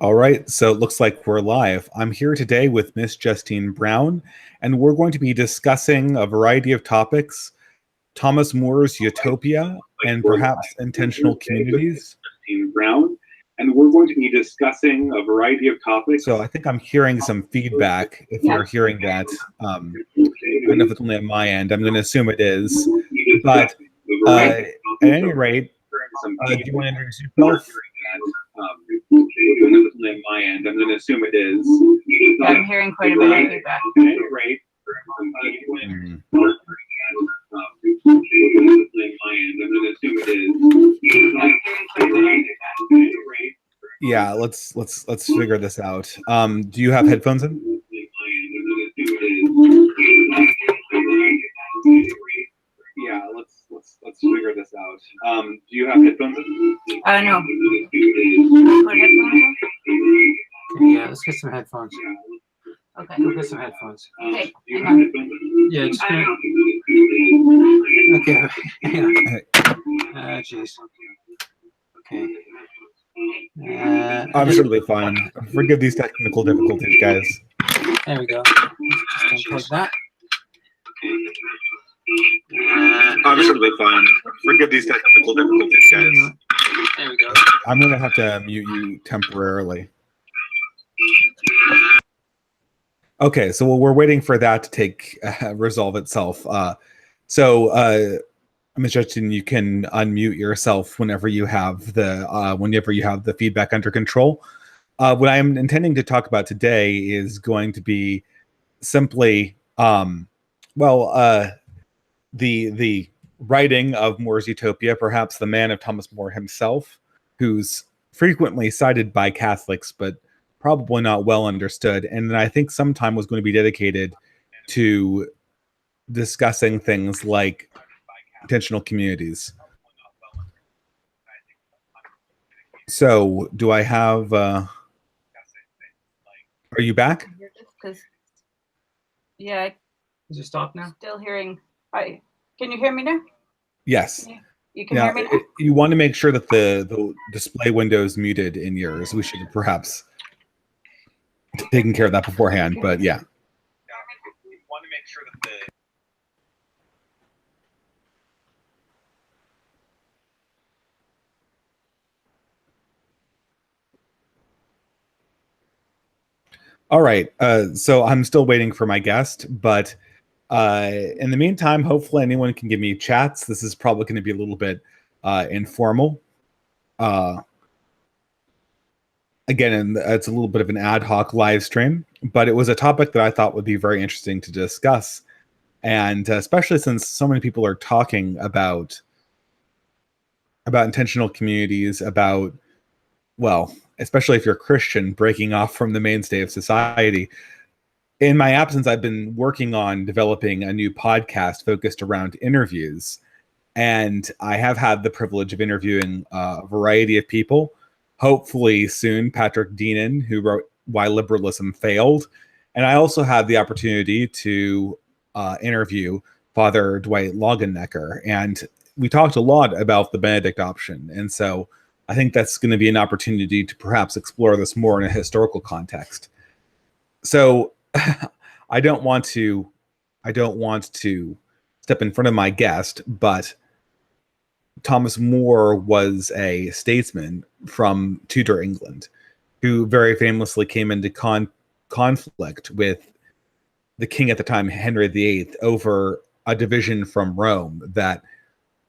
All right, so it looks like we're live. I'm here today with Miss Justine Brown, and we're going to be discussing a variety of topics: Thomas More's Utopia and perhaps intentional communities. Justine Brown, and we're going to be discussing a variety of topics. So I think I'm hearing some feedback. If you're hearing that, I don't know if it's only on my end. I'm going to assume it is. But at any rate, do you want to introduce yourself? On my end, I'm going to assume it is. I'm hearing quite a bit of feedback. Right. Yeah, let's figure this out. Do you have headphones in? Yeah, let's figure this out. Do you have headphones in? No. Put headphones on? Yeah, let's get some headphones. Okay. Go get some headphones. Okay. Hang on. Yeah, just gonna... Okay. Hang on. Jeez. Okay. I'm sure they'll be fine. Forgive these technical difficulties, guys. There we go. Just unplug that. I'm sure they'll be fine. Forgive these technical difficulties, guys. There we go. I'm gonna have to mute you temporarily. Okay, so we're waiting for that to resolve itself. Ms. Justine, you can unmute yourself whenever you have the feedback under control. What I am intending to talk about today is going to be simply, the writing of More's Utopia, perhaps the man of Thomas More himself, who's frequently cited by Catholics, but probably not well understood. And then I think some time was going to be dedicated to discussing things like intentional communities. So do I have, are you back? Yeah. Is it stopped now? Still hearing. Hi. Can you hear me now? Yes. You can hear me now? You want to make sure that the display window is muted in yours. We should perhaps taken care of that beforehand, but yeah. We want to make sure that All right, so I'm still waiting for my guest, but in the meantime, hopefully anyone can give me chats. This is probably going to be a little bit informal. Again, it's a little bit of an ad hoc live stream, but it was a topic that I thought would be very interesting to discuss. And especially since so many people are talking about intentional communities, about, well, especially if you're Christian, breaking off from the mainstay of society. In my absence, I've been working on developing a new podcast focused around interviews. And I have had the privilege of interviewing a variety of people. Hopefully soon, Patrick Deenan, who wrote Why Liberalism Failed. And I also had the opportunity to interview Father Dwight Longenecker. And we talked a lot about the Benedict option. And so I think that's going to be an opportunity to perhaps explore this more in a historical context. So I don't want to step in front of my guest, but Thomas More was a statesman from Tudor England who very famously came into conflict with the king at the time, Henry VIII, over a division from Rome that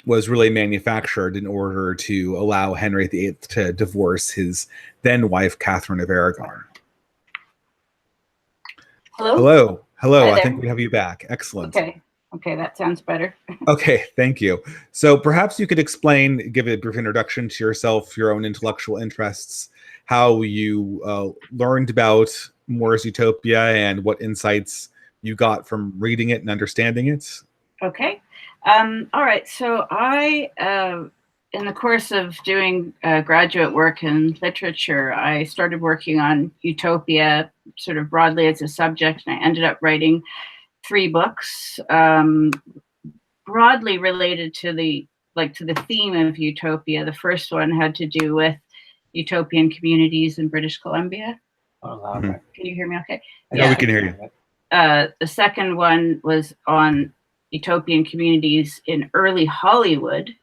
was really manufactured in order to allow Henry VIII to divorce his then wife, Catherine of Aragon. Hello? Hello. I think we have you back. Excellent. Okay, that sounds better. Okay, thank you. So perhaps you could explain, give a brief introduction to yourself, your own intellectual interests, how you learned about More's Utopia, and what insights you got from reading it and understanding it. Okay. All right. So I, in the course of doing graduate work in literature, I started working on Utopia sort of broadly as a subject, and I ended up writing 3 books broadly related to the theme of Utopia. The first one had to do with utopian communities in British Columbia. Oh, loud, right. Can you hear me okay? Yeah, we can hear you. The second one was on utopian communities in early Hollywood.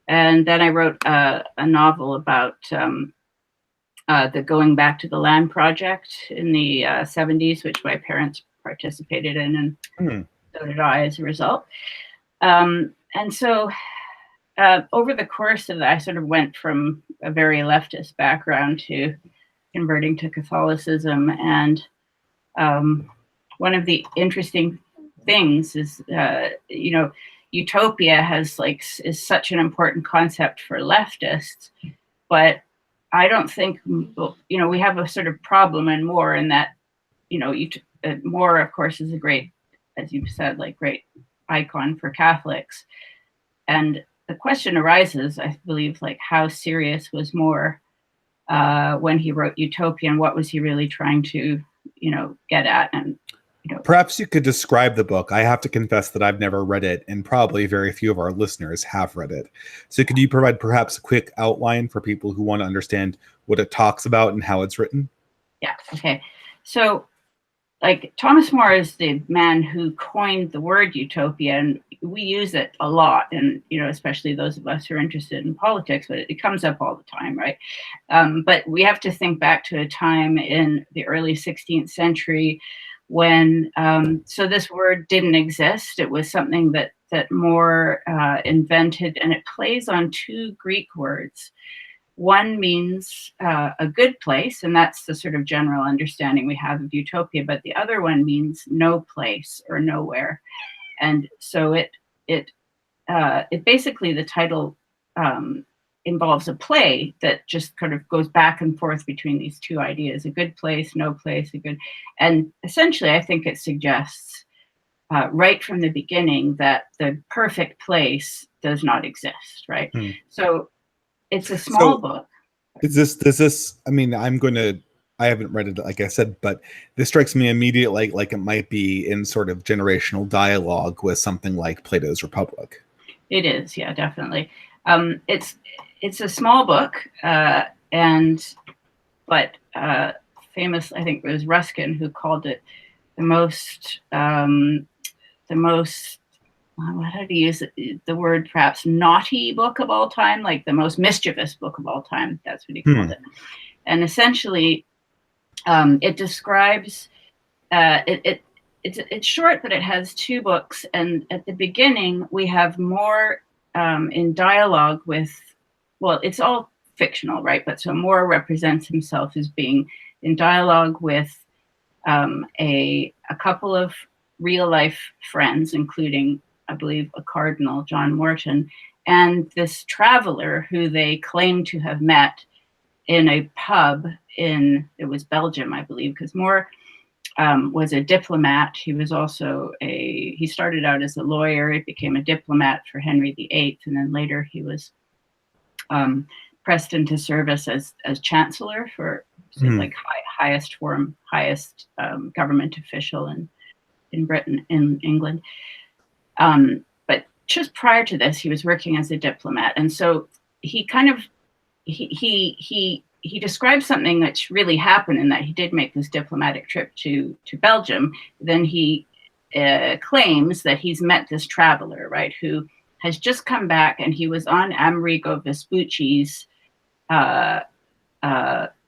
And then I wrote a novel about the Going Back to the Land project in the 70s, which my parents participated in, and so did I as a result. And so over the course of that, I sort of went from a very leftist background to converting to Catholicism. And one of the interesting things is, utopia is such an important concept for leftists, but I don't think, we have a sort of problem in more in that, more, of course, is a great, as you've said, like great icon for Catholics. And the question arises, I believe, like how serious was More when he wrote Utopia, and what was he really trying to, get at? And perhaps you could describe the book. I have to confess that I've never read it, and probably very few of our listeners have read it. So could you provide perhaps a quick outline for people who want to understand what it talks about and how it's written? Yeah. Okay. So, like, Thomas More is the man who coined the word utopia, and we use it a lot, and especially those of us who are interested in politics, but it comes up all the time, right? But we have to think back to a time in the early 16th century when so this word didn't exist. It was something that More invented, and it plays on two Greek words. One means a good place, and that's the sort of general understanding we have of utopia. But the other one means no place or nowhere, and so it basically, the title involves a play that just kind of goes back and forth between these two ideas: a good place, no place, a good, and essentially, I think it suggests right from the beginning that the perfect place does not exist, right? So it's a small book. Does this, I mean, I haven't read it, like I said, but this strikes me immediately like it might be in sort of generational dialogue with something like Plato's Republic. It is, yeah, definitely. It's a small book, but famous, I think it was Ruskin who called it the most how do you use the word, perhaps naughty book of all time, like the most mischievous book of all time. That's what he called it. And essentially, it describes, it's short, but it has two books. And at the beginning, we have More in dialogue with, well, it's all fictional, right? But so More represents himself as being in dialogue with a couple of real life friends, including, I believe, a cardinal, John Morton, and this traveler who they claim to have met in a pub it was Belgium, I believe, because More was a diplomat. He was also he started out as a lawyer. He became a diplomat for Henry VIII, and then later he was pressed into service as chancellor for like highest government official in Britain, in England. But just prior to this, he was working as a diplomat, and so he kind of he describes something that's really happened, in that he did make this diplomatic trip to Belgium. Then he claims that he's met this traveler, right, who has just come back, and he was on Amerigo Vespucci's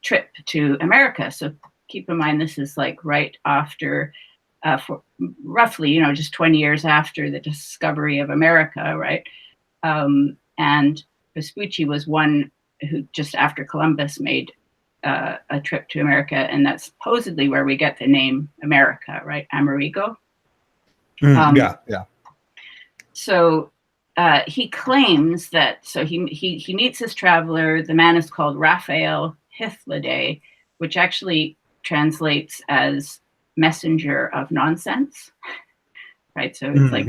trip to America. So keep in mind, this is like right after, for roughly, just 20 years after the discovery of America, right? And Vespucci was one who, just after Columbus, made a trip to America, and that's supposedly where we get the name America, right? Amerigo. Yeah. So he claims that, so he meets this traveler. The man is called Raphael Hythloday, which actually translates as messenger of nonsense, right? So it's like,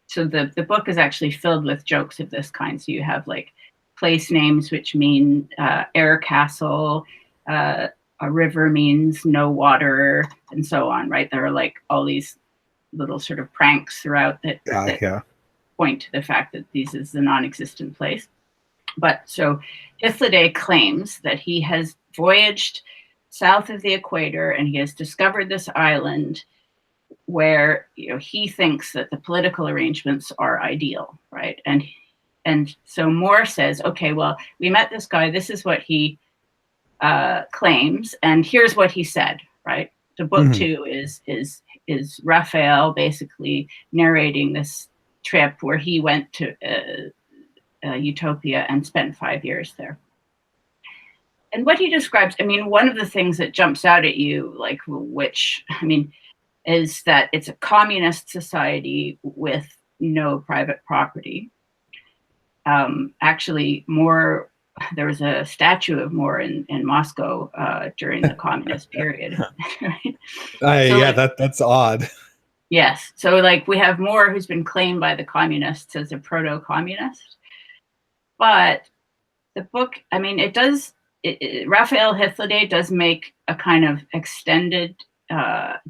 so the book is actually filled with jokes of this kind. So you have like place names, which mean air castle, a river means no water, and so on, right? There are like all these little sort of pranks throughout that point to the fact that this is a non-existent place. But so Hythloday claims that he has voyaged south of the equator and he has discovered this island where he thinks that the political arrangements are ideal, right? And so Moore says, okay, well, we met this guy. This is what he claims, and here's what he said, right? So book two is Raphael basically narrating this trip where he went to Utopia and spent 5 years there. And what he describes, I mean, one of the things that jumps out at you, like, which, I mean, is that it's a communist society with no private property. Actually, Moore, there was a statue of Moore in Moscow during the communist period. Right? Yeah, that's odd. Yes. So like we have Moore, who's been claimed by the communists as a proto-communist. But the book, I mean, Raphael Hythloday does make a kind of extended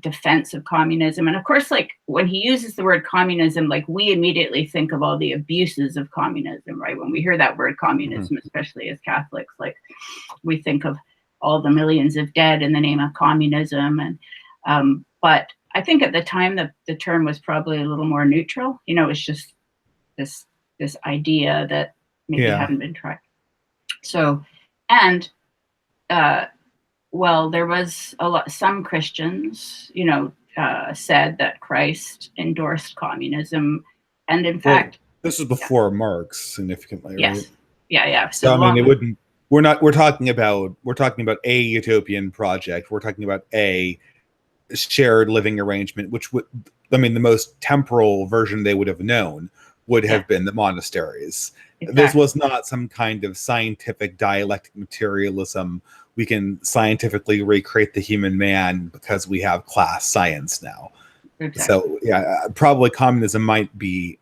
defense of communism. And of course, like when he uses the word communism, like we immediately think of all the abuses of communism, right? When we hear that word communism, especially as Catholics, like we think of all the millions of dead in the name of communism. And but I think at the time the term was probably a little more neutral. It's just this idea that maybe hadn't been tried. So, and well, there was some Christians, said that Christ endorsed communism, and in fact, this was before Marx significantly, yes, right? Yeah. So I mean, it wouldn't. We're talking about a utopian project. We're talking about a shared living arrangement, which would, I mean, the most temporal version they would have known would have been the monasteries. Exactly. This was not some kind of scientific dialectic materialism. We can scientifically recreate the human man because we have class science now. Exactly. So yeah, probably communism might be,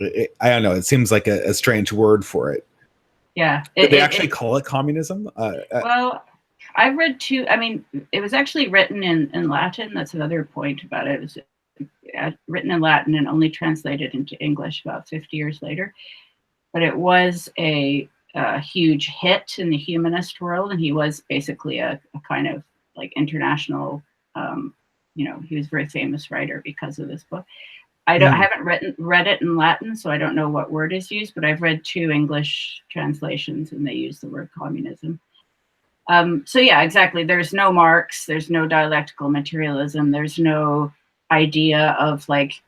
I don't know, it seems like a strange word for it. Yeah. Did they actually call it communism? Well, I've read two. I mean, it was actually written in Latin. That's another point about it. It was written in Latin and only translated into English about 50 years later. But it was a huge hit in the humanist world, and he was basically a kind of like international. He was a very famous writer because of this book. I haven't read it in Latin, so I don't know what word is used. But I've read two English translations, and they use the word communism. So yeah, exactly. There's no Marx, there's no dialectical materialism, there's no idea of like,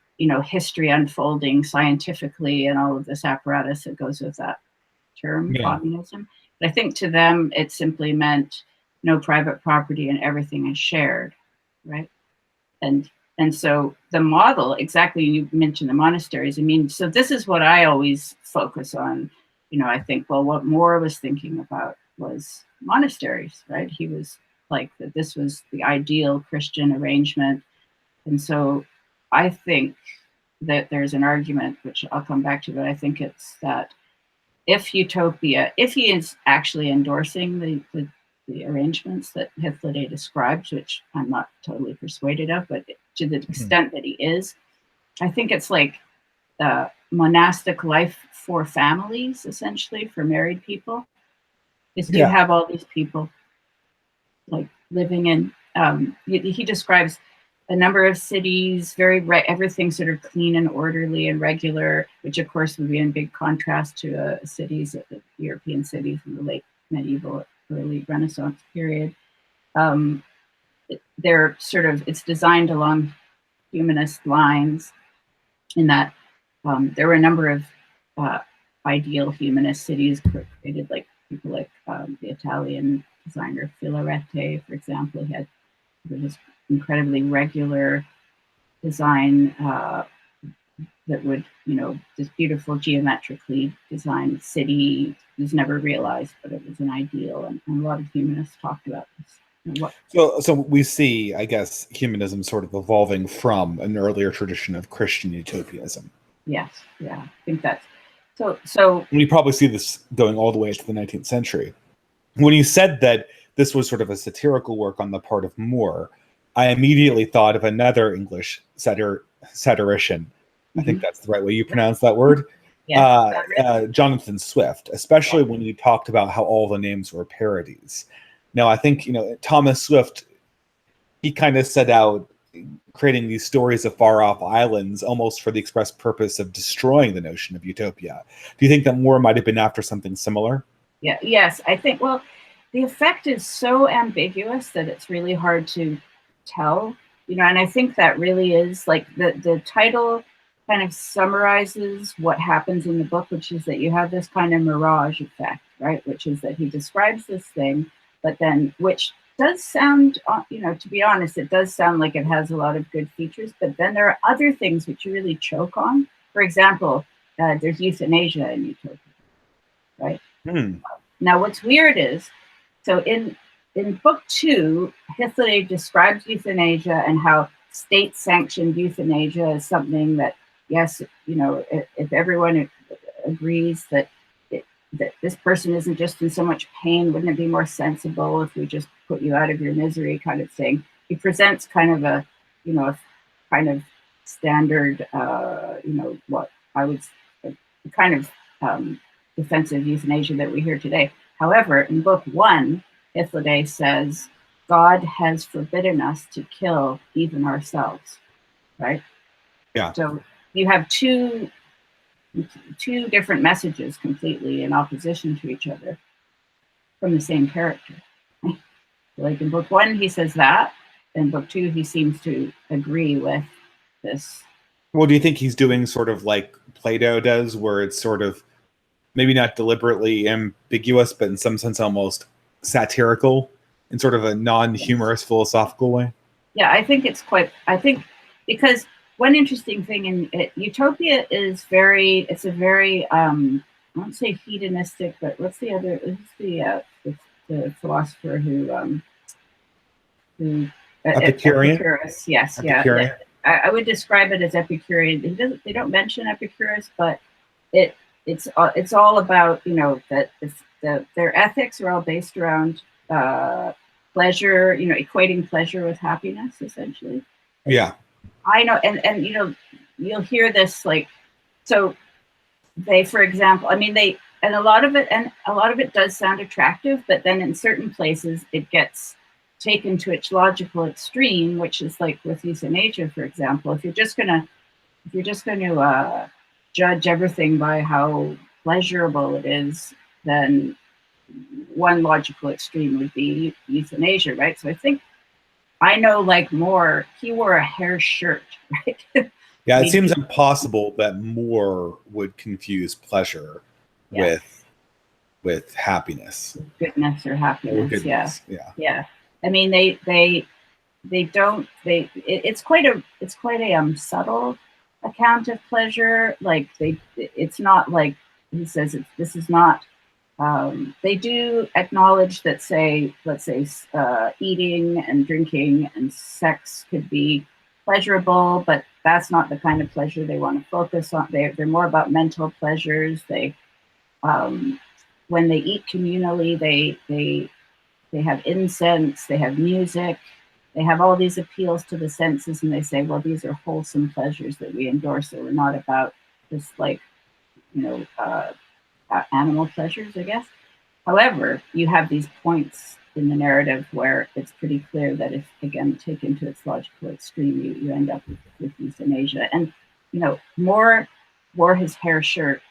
history unfolding scientifically and all of this apparatus that goes with that term, communism. But I think to them, it simply meant no private property and everything is shared, right? And so the model, exactly, you mentioned the monasteries. I mean, so this is what I always focus on. I think, well, what Moore was thinking about was monasteries, right? He was like that this was the ideal Christian arrangement. And so I think that there's an argument, which I'll come back to, but I think it's that if Utopia, if he is actually endorsing the arrangements that Hythloday describes, which I'm not totally persuaded of, but to the extent that he is, I think it's like monastic life for families, essentially, for married people. Is you have all these people like living in, he describes a number of cities, everything sort of clean and orderly and regular, which of course would be in big contrast to cities, European cities in the late medieval, early Renaissance period. They're sort of, it's designed along humanist lines in that there were a number of ideal humanist cities created, like people like the Italian designer Filarete, for example. He had this incredibly regular design that would, this beautiful geometrically designed city was never realized, but it was an ideal, and a lot of humanists talked about this. So we see, I guess, humanism sort of evolving from an earlier tradition of Christian utopianism. Yes, yeah, I think that's so. And you probably see this going all the way to the 19th century. When you said that this was sort of a satirical work on the part of Moore, I immediately thought of another English satirician. I think that's the right way you pronounce that word. Jonathan Swift, especially when you talked about how all the names were parodies. Now, I think, Thomas Swift, he kind of set out creating these stories of far-off islands almost for the express purpose of destroying the notion of utopia. Do you think that Moore might have been after something similar? Yeah. Yes, I think. Well, the effect is so ambiguous that it's really hard to tell. And I think that really is like the title kind of summarizes what happens in the book, which is that you have this kind of mirage effect, right? Which is that he describes this thing, but then which does sound, to be honest, it does sound like it has a lot of good features, but then there are other things which you really choke on. For example, there's euthanasia in Utopia, right? Now, what's weird is, so in book 2, Hythloday describes euthanasia and how state-sanctioned euthanasia is something that, yes, if everyone agrees that that this person isn't just in so much pain, wouldn't it be more sensible if we just put you out of your misery, kind of thing? He presents kind of a kind of standard, what I would kind of defensive euthanasia that we hear today. However, in book 1, Hythloday says, God has forbidden us to kill even ourselves, right? Yeah. So you have two different messages completely in opposition to each other from the same character. Like in book 1, he says that. In book 2, he seems to agree with this. Well, do you think he's doing sort of like Plato does, where it's sort of maybe not deliberately ambiguous, but in some sense almost satirical in sort of a non-humorous philosophical way? Yeah, I think because one interesting thing in Utopia is it's a very, I won't say hedonistic, but what's the other, the philosopher who Epicurean? Epicurus, yes, Epicurean. Yeah. I would describe it as Epicurean. They don't mention Epicurus, but it's all about, that their ethics are all based around pleasure, equating pleasure with happiness, essentially. Yeah. I know, and you'll hear this, like, so they, for example, and a lot of it does sound attractive, but then in certain places it gets taken to its logical extreme, which is like with euthanasia, for example. If you're just going to judge everything by how pleasurable it is, then one logical extreme would be euthanasia, right? So I think, I know, like Moore, he wore a hair shirt, right? Yeah, it seems impossible that Moore would confuse pleasure with happiness. Goodness or happiness, or goodness. Yeah. I mean, it's quite a subtle account of pleasure. Like it's not like he says this is not. They do acknowledge that, let's say, eating and drinking and sex could be pleasurable, but that's not the kind of pleasure they want to focus on. They're more about mental pleasures. When they eat communally, they have incense, they have music, they have all these appeals to the senses, and they say, well, these are wholesome pleasures that we endorse. So we're not about this, like, animal pleasures, I guess. However, you have these points in the narrative where it's pretty clear that if, again, taken to its logical extreme, you end up with euthanasia. And, Moore wore his hair shirt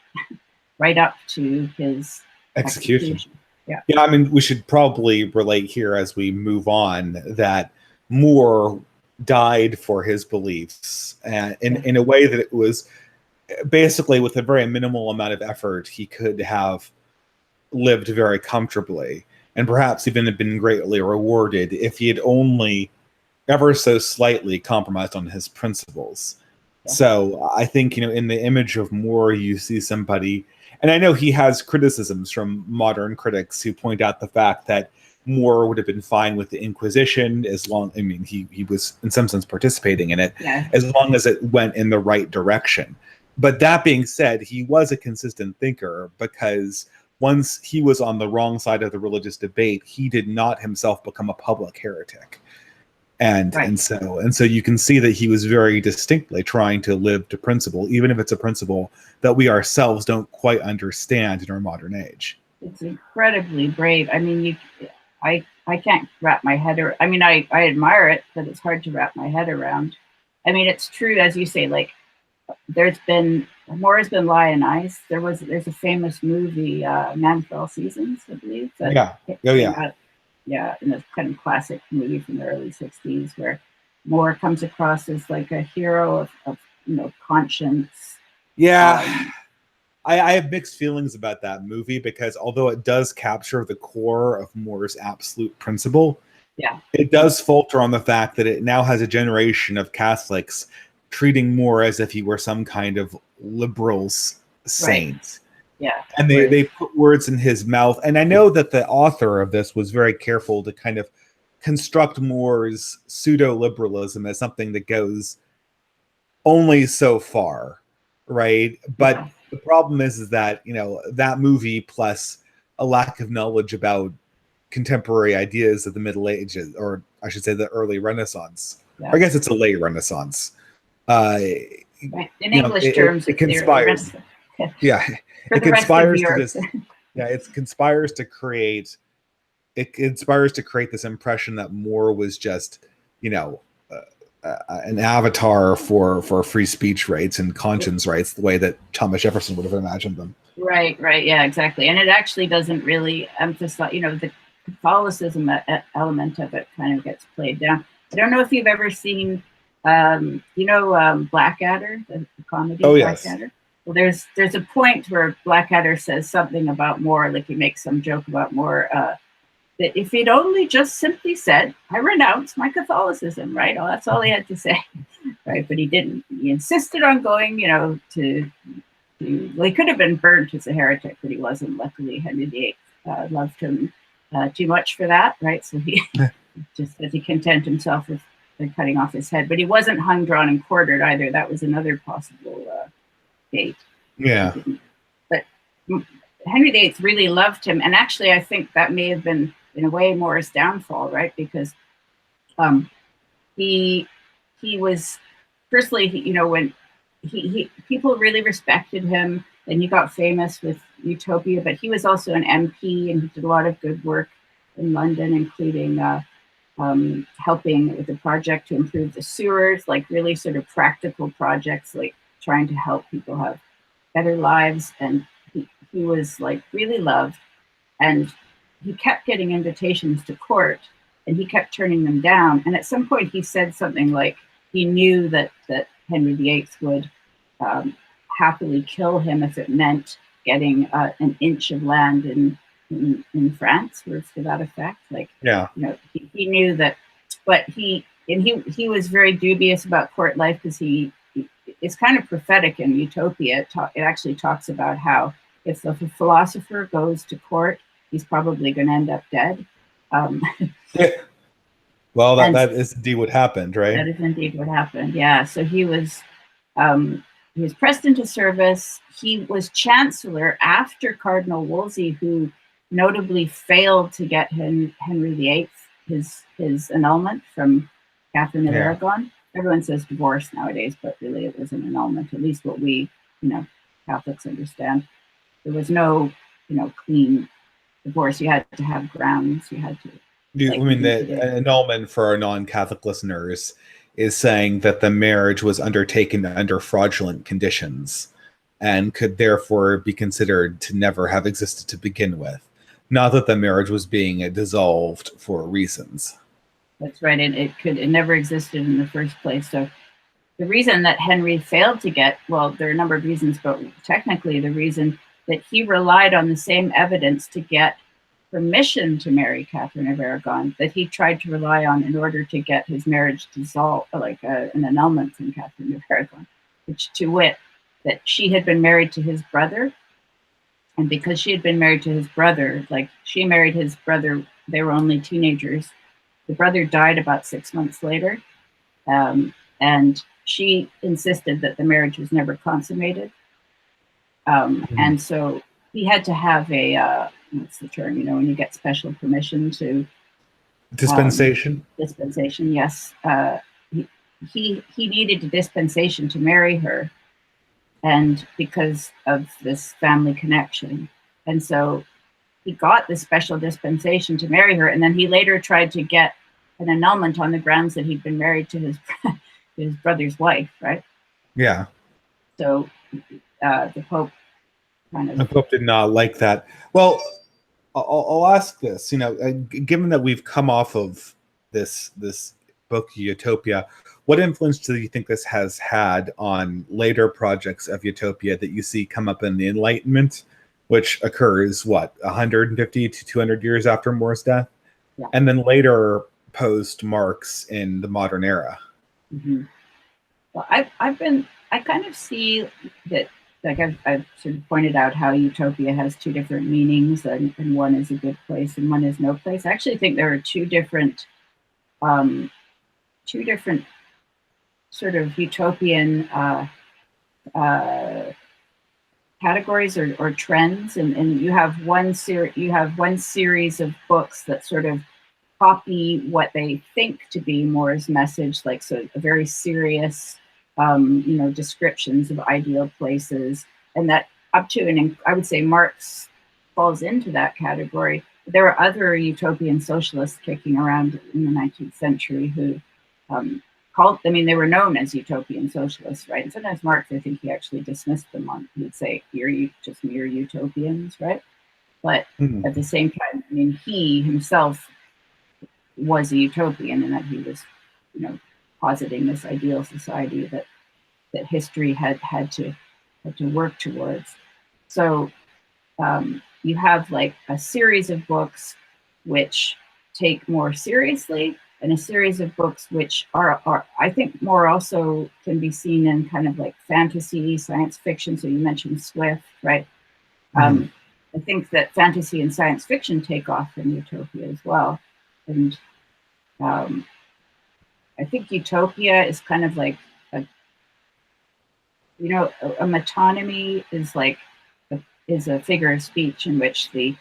right up to his execution. Yeah. Yeah, I mean, we should probably relate here as we move on that Moore died for his beliefs, and in a way that it was basically with a very minimal amount of effort, he could have lived very comfortably and perhaps even have been greatly rewarded if he had only ever so slightly compromised on his principles. Yeah. So I think, in the image of Moore, you see somebody, and I know he has criticisms from modern critics who point out the fact that Moore would have been fine with the Inquisition he was in some sense participating in it, as long as it went in the right direction. But that being said, he was a consistent thinker, because once he was on the wrong side of the religious debate, he did not himself become a public heretic. And so you can see that he was very distinctly trying to live to principle, even if it's a principle that we ourselves don't quite understand in our modern age. It's incredibly brave. I mean, I can't wrap my head around. I mean, I admire it, but it's hard to wrap my head around. I mean, it's true, as you say, like more has been lionized. There's a famous movie, Man for All Seasons, I believe. In a kind of classic movie from the early '60s, where Moore comes across as like a hero of conscience. Yeah. I have mixed feelings about that movie, because although it does capture the core of Moore's absolute principle, it does falter on the fact that it now has a generation of Catholics treating Moore as if he were some kind of liberal's saint. Yeah. And they put words in his mouth. And I know that the author of this was very careful to kind of construct Moore's pseudo-liberalism as something that goes only so far, right? But the problem is that, that movie plus a lack of knowledge about contemporary ideas of the Middle Ages, or I should say the early Renaissance. Yeah. I guess it's a late Renaissance. In English terms, it conspires. Yeah, it conspires to this. Yeah, it conspires to create. It conspires to create this impression that Moore was just, an avatar for free speech rights and conscience rights, the way that Thomas Jefferson would have imagined them. Right. Yeah, exactly. And it actually doesn't really emphasize, the Catholicism element of it kind of gets played down. I don't know if you've ever seen, Blackadder, the comedy. Oh, yes. Blackadder. Well, there's a point where Blackadder says something about Moore, like he makes some joke about Moore, that if he'd only just simply said, "I renounce my Catholicism," right? Oh, that's all he had to say, right? But he didn't. He insisted on going, well, he could have been burnt as a heretic, but he wasn't. Luckily, Henry VIII loved him too much for that, right? So he just said he content himself with cutting off his head. But he wasn't hung, drawn, and quartered either. That was another possible fate. Yeah. But Henry VIII really loved him, and actually, I think that may have been, in a way, Moore's downfall, right? Because he was, firstly, when he people really respected him, and he got famous with Utopia, but he was also an MP, and he did a lot of good work in London, including helping with the project to improve the sewers, like really sort of practical projects, like trying to help people have better lives. And he was like really loved, and he kept getting invitations to court, and he kept turning them down. And at some point he said something like he knew that Henry VIII would happily kill him if it meant getting an inch of land in France, words to that effect. Like, he knew that, but he was very dubious about court life, because it's kind of prophetic in Utopia. It actually talks about how if a philosopher goes to court, he's probably going to end up dead. Well, that is indeed what happened, right? That is indeed what happened. Yeah. So he was pressed into service. He was chancellor after Cardinal Wolsey, who notably failed to get Henry VIII his annulment from Catherine of Aragon. Everyone says divorce nowadays, but really it was an annulment, at least what we, Catholics understand. There was no, clean divorce. You had to have grounds. You had to. I mean, the annulment for our non-Catholic listeners is saying that the marriage was undertaken under fraudulent conditions and could therefore be considered to never have existed to begin with. Not that the marriage was being dissolved for reasons. That's right. And it never existed in the first place. So the reason that Henry failed to get, well, there are a number of reasons, but technically the reason that he relied on the same evidence to get permission to marry Catherine of Aragon that he tried to rely on in order to get his marriage dissolved, like an annulment from Catherine of Aragon, which, to wit, that she had been married to his brother. And because she had been married to his brother, like she married his brother, they were only teenagers. The brother died about 6 months later. And she insisted that the marriage was never consummated. And so he had to have what's the term, when you get special permission to Dispensation. Dispensation, yes. He needed a dispensation to marry her, and because of this family connection, and so he got this special dispensation to marry her, and then he later tried to get an annulment on the grounds that he'd been married to his brother's wife, right? Yeah. So the Pope kind The of Pope did not like that. Well, I'll ask this. Given that we've come off of this book Utopia, what influence do you think this has had on later projects of Utopia that you see come up in the Enlightenment, which occurs 150 to 200 years after More's death, Yeah. and then later post Marx in the modern era? Mm-hmm. Well, I kind of see that, like I've sort of pointed out how Utopia has two different meanings, and one is a good place and one is no place. I actually think there are two different sort of utopian categories or trends, and you have one series of books that sort of copy what they think to be More's message, like so a very serious descriptions of ideal places, and that up to, and I would say Marx falls into that category. There are other utopian socialists kicking around in the 19th century who they were known as utopian socialists, right? And sometimes Marx, I think he actually dismissed them he would say, you're just mere utopians, right? But at the same time, I mean, he himself was a utopian in that he was, positing this ideal society that history had to work towards. So you have like a series of books which take more seriously, and a series of books which are I think more also can be seen in kind of like fantasy, science fiction. So you mentioned Swift, right? I think that fantasy and science fiction take off in Utopia as well. And I think Utopia is kind of like a metonymy is a figure of speech in which the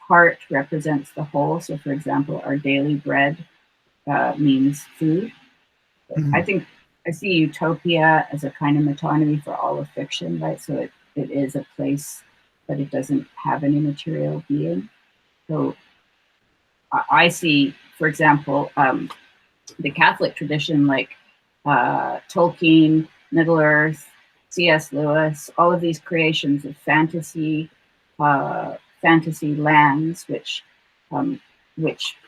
part represents the whole. So, for example, our daily bread means food. I think I see Utopia as a kind of metonymy for all of fiction, right? So it is a place, but it doesn't have any material being. So I see, for example, the Catholic tradition, like Tolkien, Middle Earth, C.S. Lewis, all of these creations of fantasy lands, which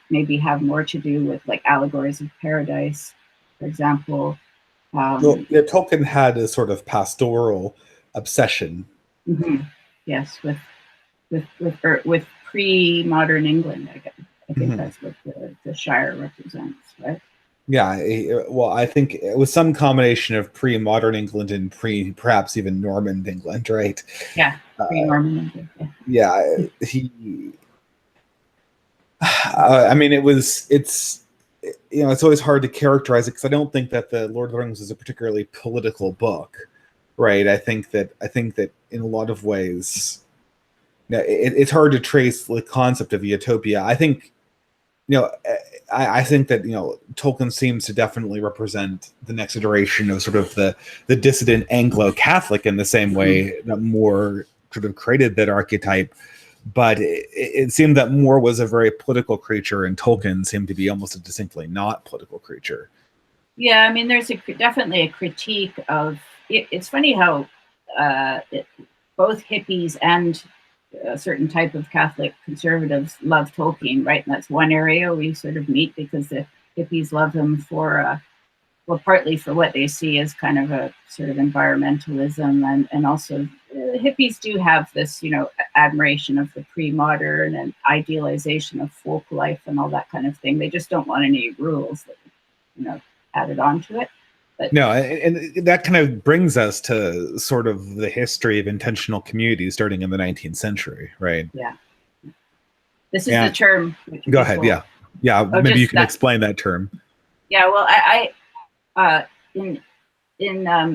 maybe have more to do with like allegories of paradise, for example. Tolkien had a sort of pastoral obsession. Mm-hmm. Yes, with pre-modern England, I guess. I think that's what the Shire represents, right? Yeah, well, I think it was some combination of pre-modern England and perhaps even Norman England, right? Yeah, pre-Norman England. Yeah, I mean, it's always hard to characterize it because I don't think that the Lord of the Rings is a particularly political book, right? I think that in a lot of ways, it's hard to trace the concept of utopia. I think, I think that Tolkien seems to definitely represent the next iteration of sort of the dissident Anglo-Catholic in the same way that Moore sort of created that archetype. But it seemed that Moore was a very political creature, and Tolkien seemed to be almost a distinctly not political creature. Yeah, I mean, there's definitely a critique of it. It's funny how both hippies and a certain type of Catholic conservatives love Tolkien, right? And that's one area we sort of meet, because the hippies love him for, partly for what they see as kind of a sort of environmentalism, and also hippies do have this, admiration of the pre-modern and idealization of folk life and all that kind of thing. They just don't want any rules that, added on to it. But no, and that kind of brings us to sort of the history of intentional communities starting in the 19th century, right? Yeah. This is the term. Go ahead. Yeah. Maybe you can explain that term. Yeah. Well, I in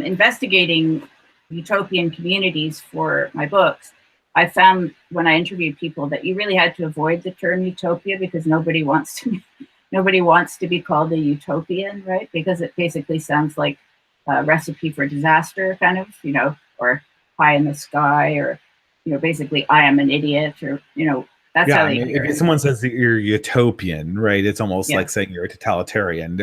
investigating utopian communities for my books, I found when I interviewed people that you really had to avoid the term utopia because nobody wants to nobody wants to be called a utopian, right? Because it basically sounds like a recipe for disaster, kind of, or pie in the sky, or, basically I am an idiot, or, that's how I they mean, hear if it. someone says that you're utopian, right, it's almost Yeah. like saying you're a totalitarian.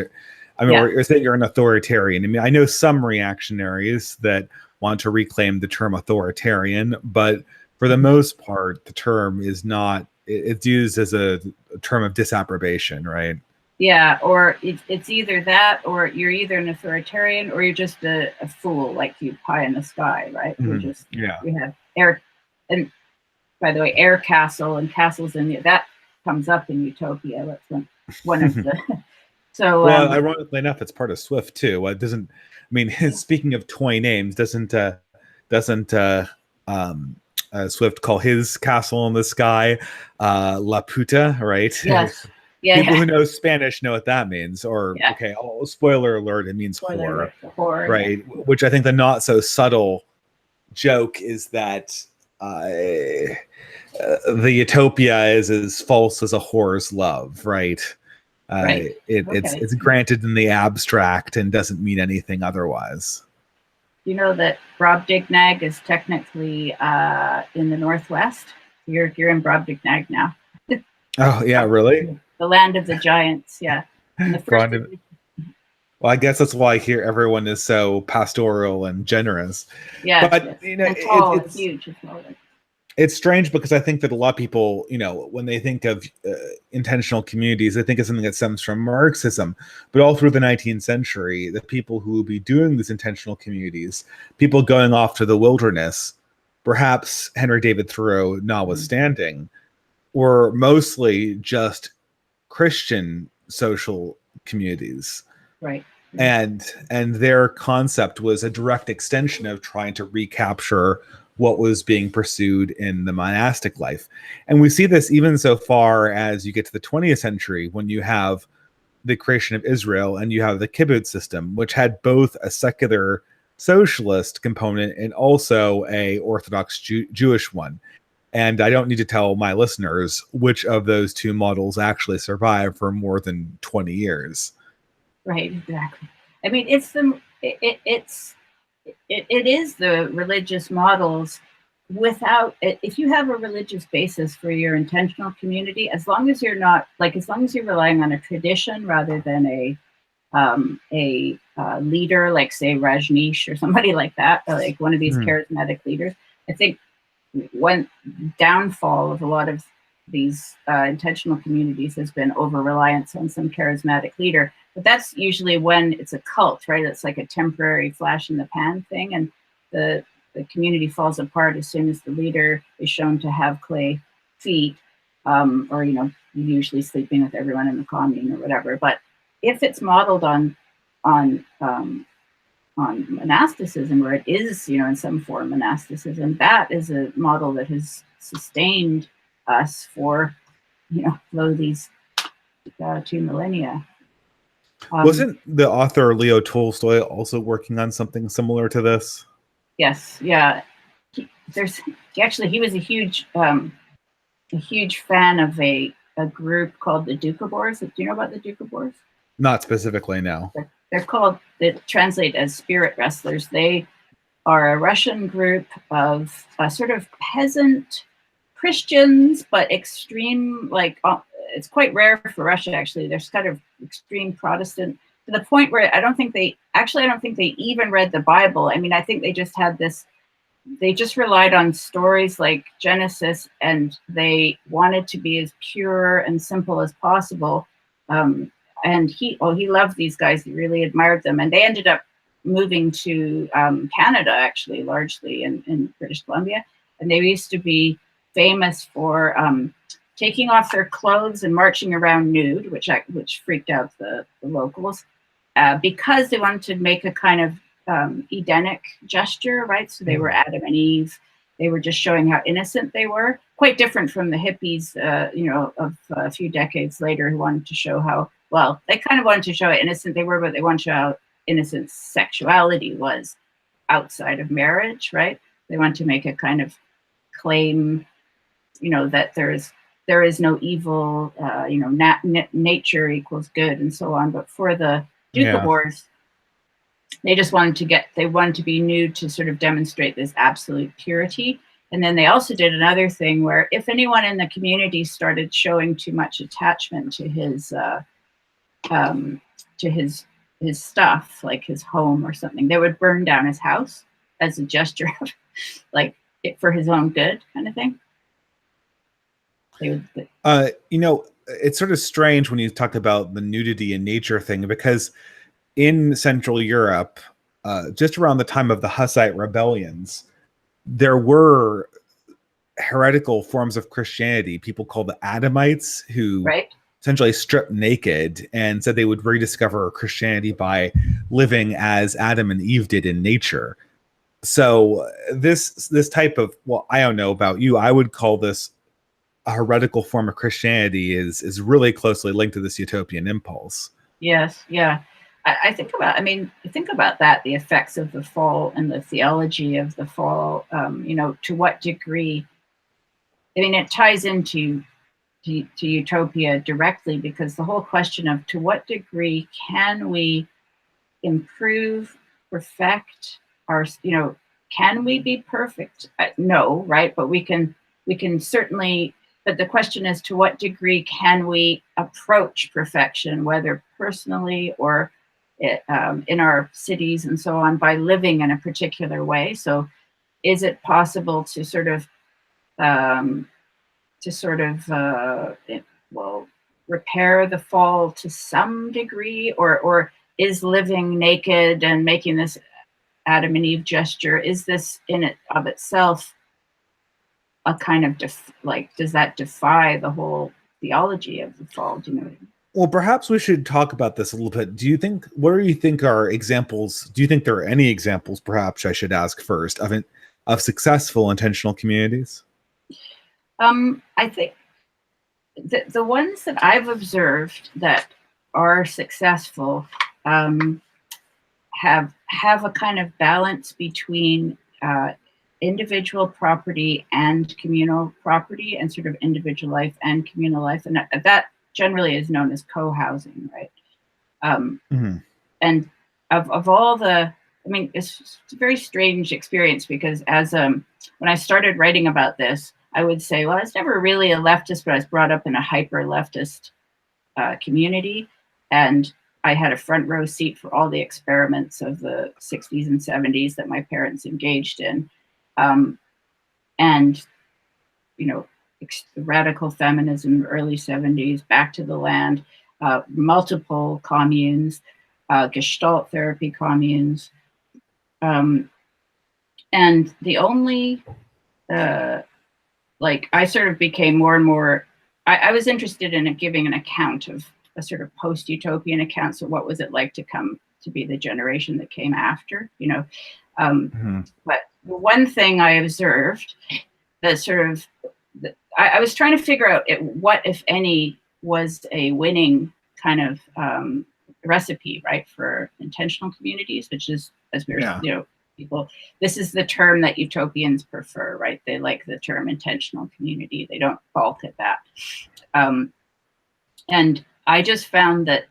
I mean, Yeah. or saying you're an authoritarian. I mean, I know some reactionaries that want to reclaim the term authoritarian, but for the most part, the term is not. It's used as a term of disapprobation, right? Yeah, or it's either that, or you're either an authoritarian, or you're just a fool, like you pie in the sky, right? You're just, we have air, and by the way, air castle and castles that comes up in Utopia. That's one of the. So well, ironically enough, it's part of Swift too. It doesn't. I mean, Yeah. speaking of toy names, doesn't Swift call his castle in the sky La Puta, right? Yes. Yeah. People who know Spanish know what that means. Or Yeah. okay, spoiler alert, it means Spoiler whore, alert, right? yeah. Which I think the not so subtle joke is that the Utopia is as false as a whore's love, right? Right. It's granted in the abstract and doesn't mean anything otherwise. You know that Brobdingnag is technically in the Northwest. You're in Brobdingnag now. Oh yeah, really? The land of the giants. Yeah. And the first. Well, I guess that's why here everyone is so pastoral and generous. Yeah, but and tall, it's huge. It's strange because I think that a lot of people, when they think of intentional communities, they think of something that stems from Marxism. But all through the 19th century, the people who would be doing these intentional communities, people going off to the wilderness, perhaps Henry David Thoreau notwithstanding, were mostly just Christian social communities. Right. And their concept was a direct extension of trying to recapture what was being pursued in the monastic life. And we see this even so far as you get to the 20th century, when you have the creation of Israel and you have the kibbutz system, which had both a secular socialist component and also a Orthodox Jewish one. And I don't need to tell my listeners which of those two models actually survived for more than 20 years. Right, exactly. I mean, it is the religious models without it. If you have a religious basis for your intentional community, as long as you're relying on a tradition rather than a leader, like say Rajneesh or somebody like that, or like one of these charismatic leaders, I think one downfall of a lot of these intentional communities has been over-reliance on some charismatic leader. But that's usually when it's a cult, right? It's like a temporary flash in the pan thing, and the community falls apart as soon as the leader is shown to have clay feet, or usually sleeping with everyone in the commune or whatever. But if it's modeled on monasticism, where it is, in some form monasticism, that is a model that has sustained us for, these 2 millennia. Wasn't the author Leo Tolstoy also working on something similar to this? Yes, yeah. He was a huge fan of a group called the Doukhobors. Do you know about the Doukhobors? Not specifically, no. They're called, they translate as spirit wrestlers. They are a Russian group of sort of peasant Christians, but extreme, it's quite rare for Russia, actually. They're kind of extreme Protestant, to the point where I don't think they even read the Bible. I mean, I think they just relied on stories like Genesis, and they wanted to be as pure and simple as possible. And he loved these guys. He really admired them. And they ended up moving to Canada, actually, largely in British Columbia. And they used to be famous for taking off their clothes and marching around nude, which freaked out the locals, because they wanted to make a kind of Edenic gesture, right? So they were Adam and Eve. They were just showing how innocent they were. Quite different from the hippies, of a few decades later, who wanted to show how, well, they kind of wanted to show how innocent they were, but they wanted to show how innocent sexuality was outside of marriage, right? They want to make a kind of claim, that there's there is no evil, nature equals good and so on. But for the Ducavores, they just wanted to be nude to sort of demonstrate this absolute purity. And then they also did another thing where if anyone in the community started showing too much attachment to his stuff, like his home or something, they would burn down his house as a gesture of like for his own good kind of thing. It's sort of strange when you talk about the nudity in nature thing, because in Central Europe, just around the time of the Hussite rebellions, there were heretical forms of Christianity, people called the Adamites, who essentially stripped naked and said they would rediscover Christianity by living as Adam and Eve did in nature. So this type of, well, I don't know about you, I would call this a heretical form of Christianity is really closely linked to this utopian impulse. Yes, yeah. I think about that, the effects of the fall and the theology of the fall, to what degree, it ties into to Utopia directly, because the whole question of to what degree can we improve, perfect our, can we be perfect? No, right? But we can certainly, but the question is to what degree can we approach perfection, whether personally or in our cities and so on, by living in a particular way. So is it possible to sort of repair the fall to some degree, or is living naked and making this Adam and Eve gesture, is this in it of itself a kind of does that defy the whole theology of the fall? Do you know what I mean? Well, perhaps we should talk about this a little bit. What do you think are examples? Do you think there are any examples, perhaps I should ask first, of successful intentional communities? I think the ones that I've observed that are successful have a kind of balance between individual property and communal property, and sort of individual life and communal life, and that generally is known as co-housing, right? And of all the, it's a very strange experience, because as when I started writing about this, I would say, well, I was never really a leftist, but I was brought up in a hyper leftist community, and I had a front row seat for all the experiments of the 60s and 70s that my parents engaged in. And, radical feminism, early 70s, back to the land, multiple communes, Gestalt therapy communes. And the only, I sort of became more and more, I was interested in giving an account of a sort of post-utopian account. So what was it like to come to be the generation that came after, But the one thing I observed that sort of, I was trying to figure out what, if any, was a winning kind of recipe, right, for intentional communities, which is, as we were, people, this is the term that utopians prefer, right? They like the term intentional community. They don't balk at that. And I just found that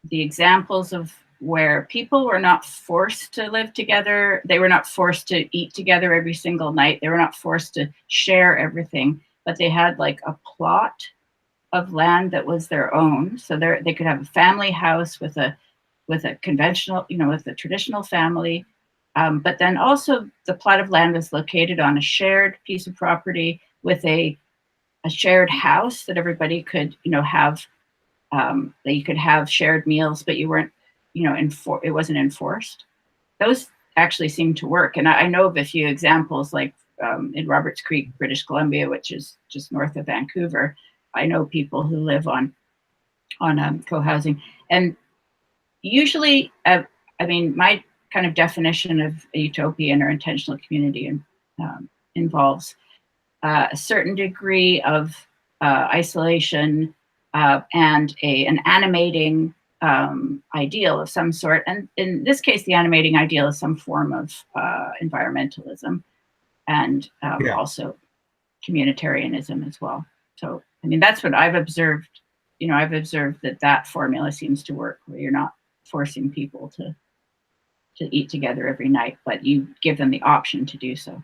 the examples of where people were not forced to live together, they were not forced to eat together every single night, they were not forced to share everything, but they had like a plot of land that was their own. So they could have a family house with a conventional, with a traditional family, but then also the plot of land was located on a shared piece of property with a shared house that everybody could, have, that you could have shared meals, but you weren't, it wasn't enforced. Those actually seem to work. And I know of a few examples, like in Roberts Creek, British Columbia, which is just north of Vancouver. I know people who live on co-housing. And usually, my kind of definition of a utopian or intentional community involves a certain degree of isolation and an animating ideal of some sort. And in this case, the animating ideal is some form of environmentalism and also communitarianism as well. So I mean, that's what I've observed. I've observed that formula seems to work, where you're not forcing people to eat together every night, but you give them the option to do so.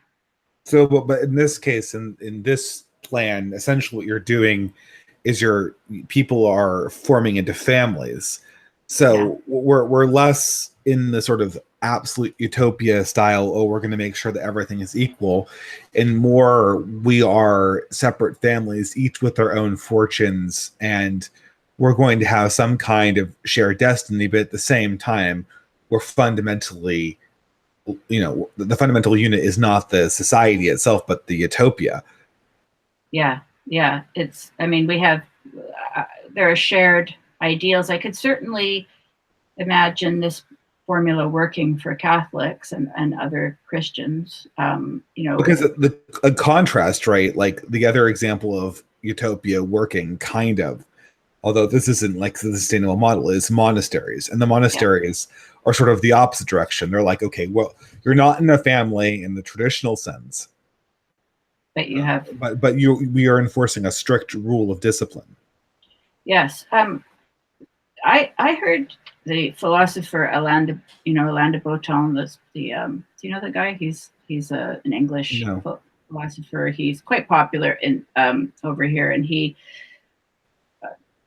So, but in this case, in this plan, essentially what you're doing is your people are forming into families. So we're less in the sort of absolute utopia style, oh, we're going to make sure that everything is equal, and more we are separate families, each with their own fortunes, and we're going to have some kind of shared destiny, but at the same time, we're fundamentally, the fundamental unit is not the society itself, but the utopia. Yeah. I mean, we have, there are shared ideals. I could certainly imagine this formula working for Catholics and other Christians. Because a contrast, right? Like the other example of utopia working, kind of, although this isn't like the sustainable model, is monasteries, and the monasteries are sort of the opposite direction. They're like, okay, well, you're not in a family in the traditional sense, but you have, but we are enforcing a strict rule of discipline. Yes. I heard the philosopher Alain de Botton, do you know the guy? He's an English philosopher. He's quite popular in over here, and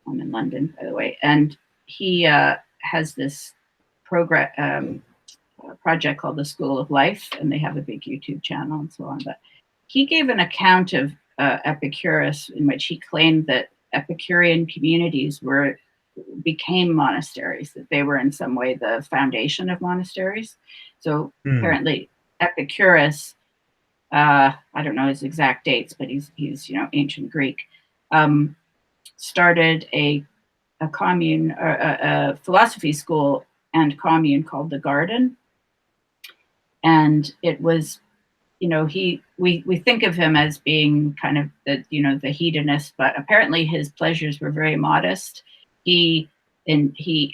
I'm in London, by the way, and he has this project called the School of Life, and they have a big YouTube channel and so on. But he gave an account of Epicurus, in which he claimed that Epicurean communities became monasteries, that they were in some way the foundation of monasteries. So apparently Epicurus, I don't know his exact dates, but he's ancient Greek, started a commune, a philosophy school and commune called the Garden. And it was, we think of him as being kind of the hedonist, but apparently his pleasures were very modest. He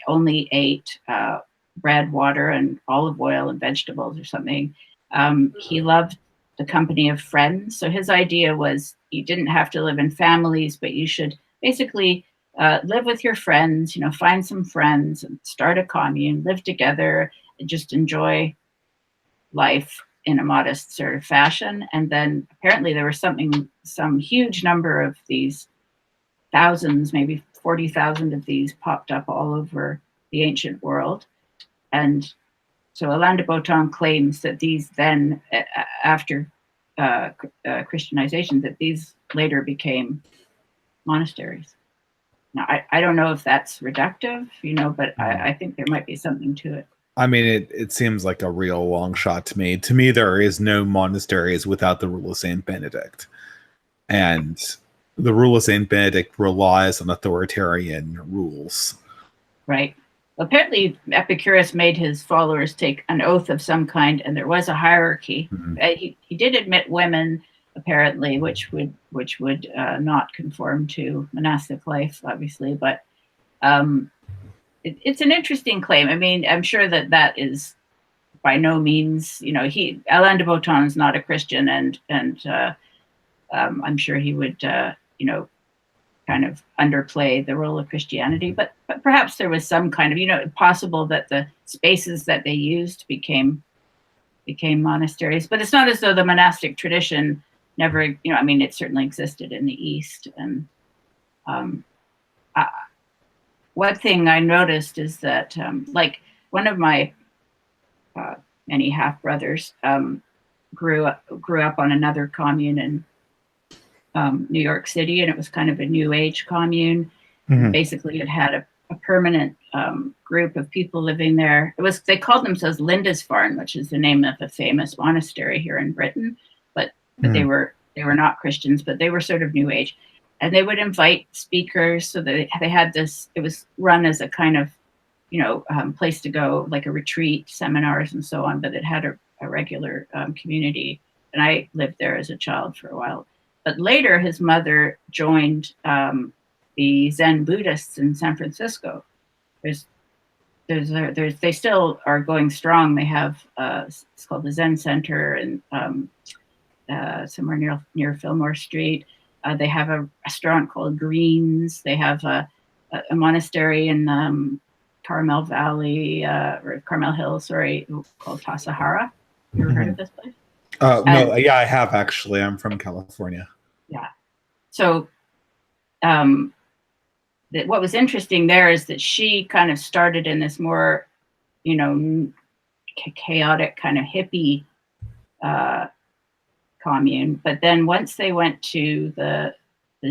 only ate bread, water, and olive oil and vegetables or something. He loved the company of friends. So his idea was you didn't have to live in families, but you should basically live with your friends, find some friends and start a commune, live together, and just enjoy life in a modest sort of fashion. And then apparently there was some huge number of these, thousands, maybe 40,000 of these popped up all over the ancient world. And so Alain de Botton claims that these then, after Christianization, that these later became monasteries. Now, I don't know if that's reductive, but I think there might be something to it. I mean, it seems like a real long shot to me. To me, there is no monasteries without the rule of Saint Benedict. And the rule of Saint Benedict relies on authoritarian rules. Right. Apparently, Epicurus made his followers take an oath of some kind, and there was a hierarchy. He did admit women, apparently, which would not conform to monastic life, obviously. But it's an interesting claim. I mean, I'm sure that is by no means, Alain de Botton is not a Christian, and I'm sure he would, kind of underplay the role of Christianity. But perhaps there was some kind of, possible that the spaces that they used became monasteries. But it's not as though the monastic tradition never, it certainly existed in the East. And one thing I noticed is that, like, one of my many half brothers grew up on another commune in New York City, and it was kind of a New Age commune. Basically, it had a permanent group of people living there. They called themselves Lindisfarne, which is the name of a famous monastery here in Britain. But they were not Christians, but they were sort of New Age. And they would invite speakers, so they had this. It was run as a kind of, place to go, like a retreat, seminars, and so on. But it had a regular community, and I lived there as a child for a while. But later, his mother joined the Zen Buddhists in San Francisco. They still are going strong. They have it's called the Zen Center, and somewhere near Fillmore Street. They have a restaurant called Greens. They have a monastery in Carmel Valley, or Carmel Hills, sorry, called Tassajara. You ever heard of this place? No, yeah, I have actually. I'm from California. Yeah. So what was interesting there is that she kind of started in this more, chaotic kind of hippie commune. But then once they went to the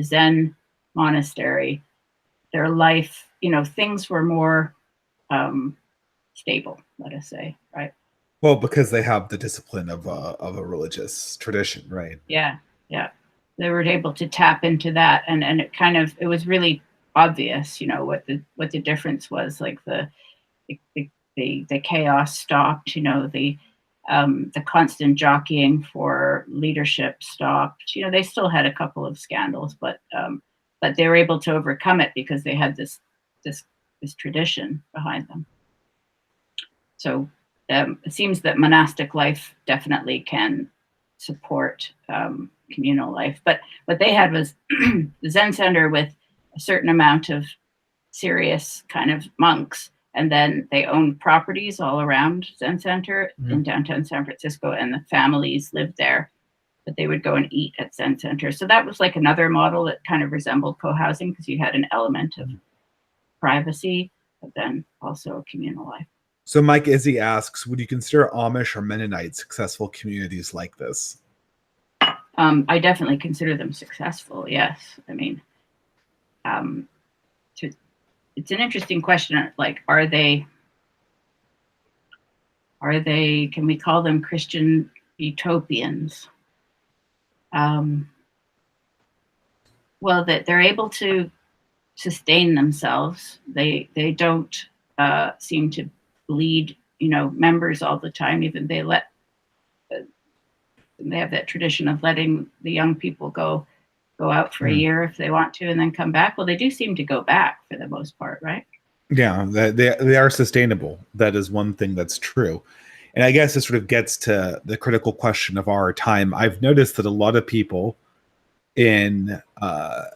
Zen monastery, their life, things were more stable, let us say, right? Well, because they have the discipline of a religious tradition, right? Yeah, yeah. They were able to tap into that, and it was really obvious, what the difference was. Like the chaos stopped, the constant jockeying for leadership stopped. They still had a couple of scandals, but they were able to overcome it because they had this tradition behind them. So it seems that monastic life definitely can support communal life. But what they had was the Zen center with a certain amount of serious kind of monks, and then they owned properties all around Zen Center in downtown San Francisco, and the families lived there, but they would go and eat at Zen Center. So that was like another model that kind of resembled co-housing, because you had an element of privacy, but then also a communal life. So Mike Izzy asks, would you consider Amish or Mennonite successful communities like this? I definitely consider them successful, yes. I mean, it's an interesting question. Like, are they, can we call them Christian utopians? Well, that they're able to sustain themselves. They don't seem to bleed, members all the time. Even they have that tradition of letting the young people go out for a year if they want to, and then come back. Well, they do seem to go back for the most part, right? Yeah, they are sustainable. That is one thing that's true. And I guess it sort of gets to the critical question of our time. I've noticed that a lot of people I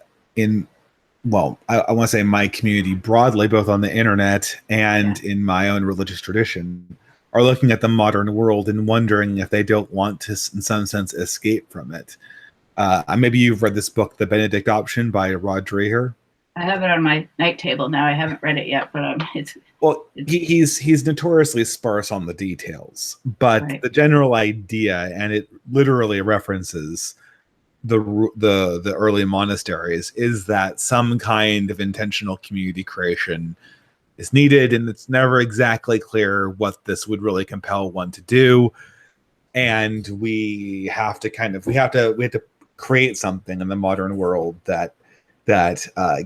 want to say my community broadly, both on the internet and in my own religious tradition, are looking at the modern world and wondering if they don't want to, in some sense, escape from it. Maybe you've read this book, The Benedict Option by Rod Dreher. I have it on my night table now. I haven't read it yet, but he's notoriously sparse on the details, but right. The general idea, and it literally references the early monasteries, is that some kind of intentional community creation is needed, and it's never exactly clear what this would really compel one to do. And we have to create something in the modern world that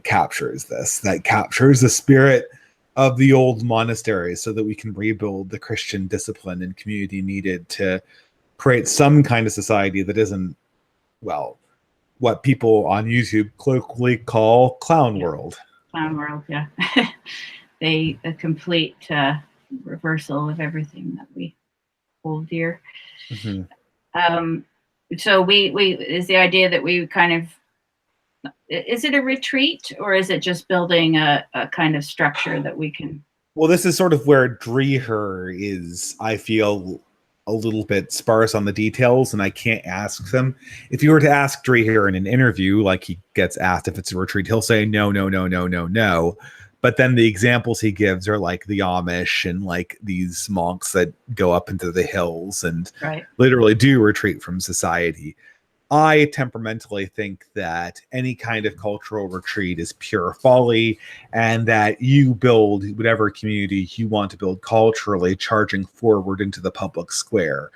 captures this, that captures the spirit of the old monasteries, so that we can rebuild the Christian discipline and community needed to create some kind of society that isn't, well, what people on YouTube colloquially call clown world. Clown world, yeah. A complete reversal of everything that we hold dear. So we is the idea that we kind of, is it a retreat, or is it just building a kind of structure that we can? Well, this is sort of where Dreher is, I feel, a little bit sparse on the details, and I can't ask them. If you were to ask Dreher in an interview, like he gets asked if it's a retreat, he'll say no. But then the examples he gives are like the Amish and like these monks that go up into the hills and literally do retreat from society. I temperamentally think that any kind of cultural retreat is pure folly, and that you build whatever community you want to build culturally, charging forward into the public square.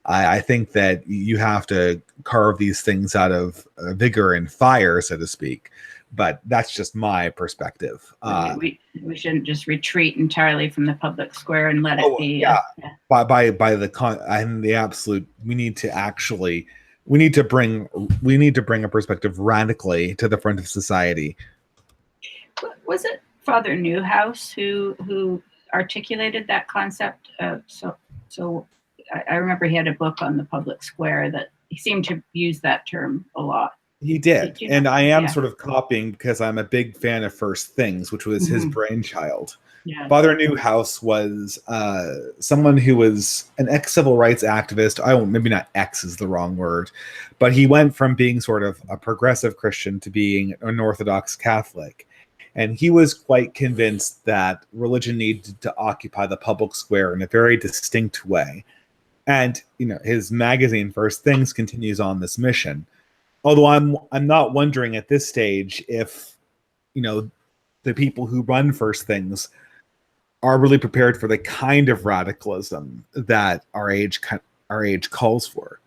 I think that you have to carve these things out of vigor and fire, so to speak. But that's just my perspective. We shouldn't just retreat entirely from the public square and let it be. By the absolute, we need to bring a perspective radically to the front of society. Was it Father Newhouse who articulated that concept? So I remember he had a book on the public square that he seemed to use that term a lot. He did. And I am Yeah. sort of copying because I'm a big fan of First Things, which was his brainchild. Yeah. Father Newhouse was someone who was an ex-civil rights activist. Maybe not ex is the wrong word, but he went from being sort of a progressive Christian to being an Orthodox Catholic. And he was quite convinced that religion needed to occupy the public square in a very distinct way. And, his magazine, First Things, continues on this mission. Although I'm not wondering at this stage if, the people who run First Things are really prepared for the kind of radicalism that our age calls for.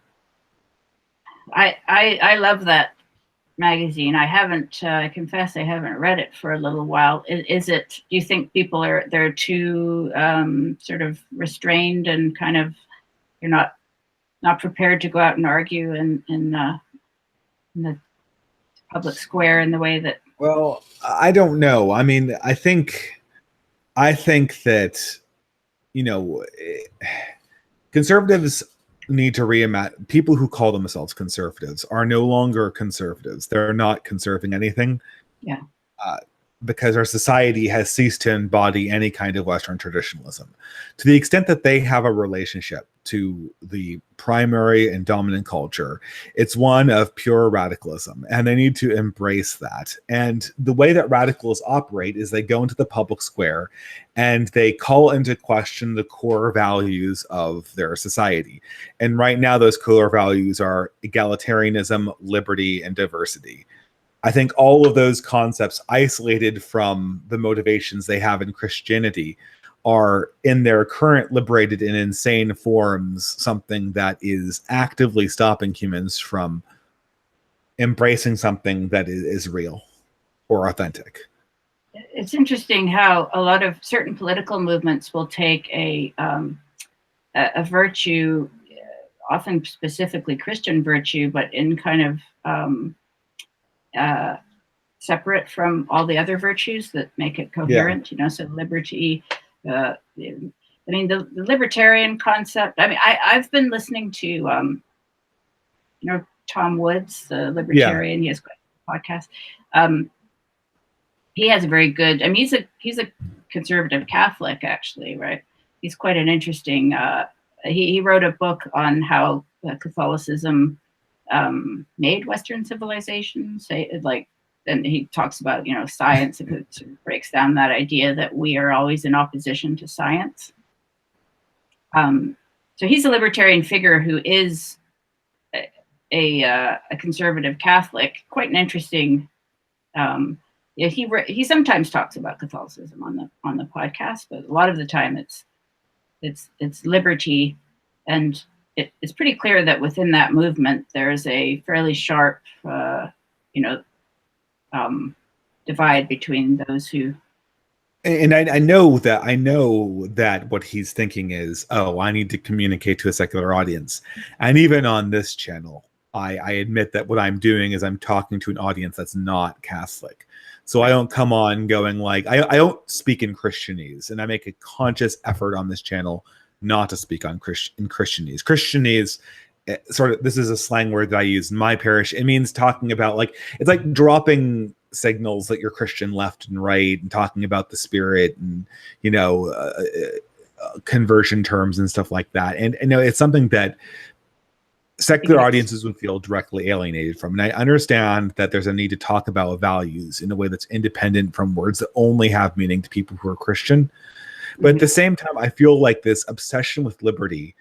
I love that magazine. I haven't, I confess, I haven't read it for a little while. Is it? Do you think people they're too sort of restrained and kind of you're not prepared to go out and argue in the public square in the way that? Well, I don't know. I mean, I think that conservatives need to reimagine. People who call themselves conservatives are no longer conservatives. They're not conserving anything. Yeah. Because our society has ceased to embody any kind of Western traditionalism. To the extent that they have a relationship to the primary and dominant culture, it's one of pure radicalism, and they need to embrace that. And the way that radicals operate is they go into the public square and they call into question the core values of their society. And right now, those core values are egalitarianism, liberty, and diversity. I think all of those concepts, isolated from the motivations they have in Christianity, are in their current liberated and insane forms something that is actively stopping humans from embracing something that is real or authentic. It's interesting how a lot of certain political movements will take a virtue, often specifically Christian virtue, but in kind of separate from all the other virtues that make it coherent. So liberty. I mean, the libertarian concept. I mean, I've been listening to Tom Woods, the libertarian. He has a podcast. He has a very good. I mean, he's a conservative Catholic, actually, right? He's quite an interesting. He wrote a book on how Catholicism made Western civilization. And he talks about science, and it sort of breaks down that idea that we are always in opposition to science. So he's a libertarian figure who is a conservative Catholic. Quite an interesting. He sometimes talks about Catholicism on the podcast, but a lot of the time it's liberty, and it's pretty clear that within that movement there's a fairly sharp divide between those who. And I know that what he's thinking is, I need to communicate to a secular audience. And even on this channel, I admit that what I'm doing is I'm talking to an audience that's not Catholic. So I don't come on going like, I don't speak in Christianese, and I make a conscious effort on this channel not to speak in Christianese. Christianese, sort of, this is a slang word that I use in my parish. It means talking about, like, it's like dropping signals that you're Christian left and right, and talking about the spirit and conversion terms and stuff like that. And it's something that secular audiences would feel directly alienated from. And I understand that there's a need to talk about values in a way that's independent from words that only have meaning to people who are Christian. But at the same time, I feel like this obsession with liberty,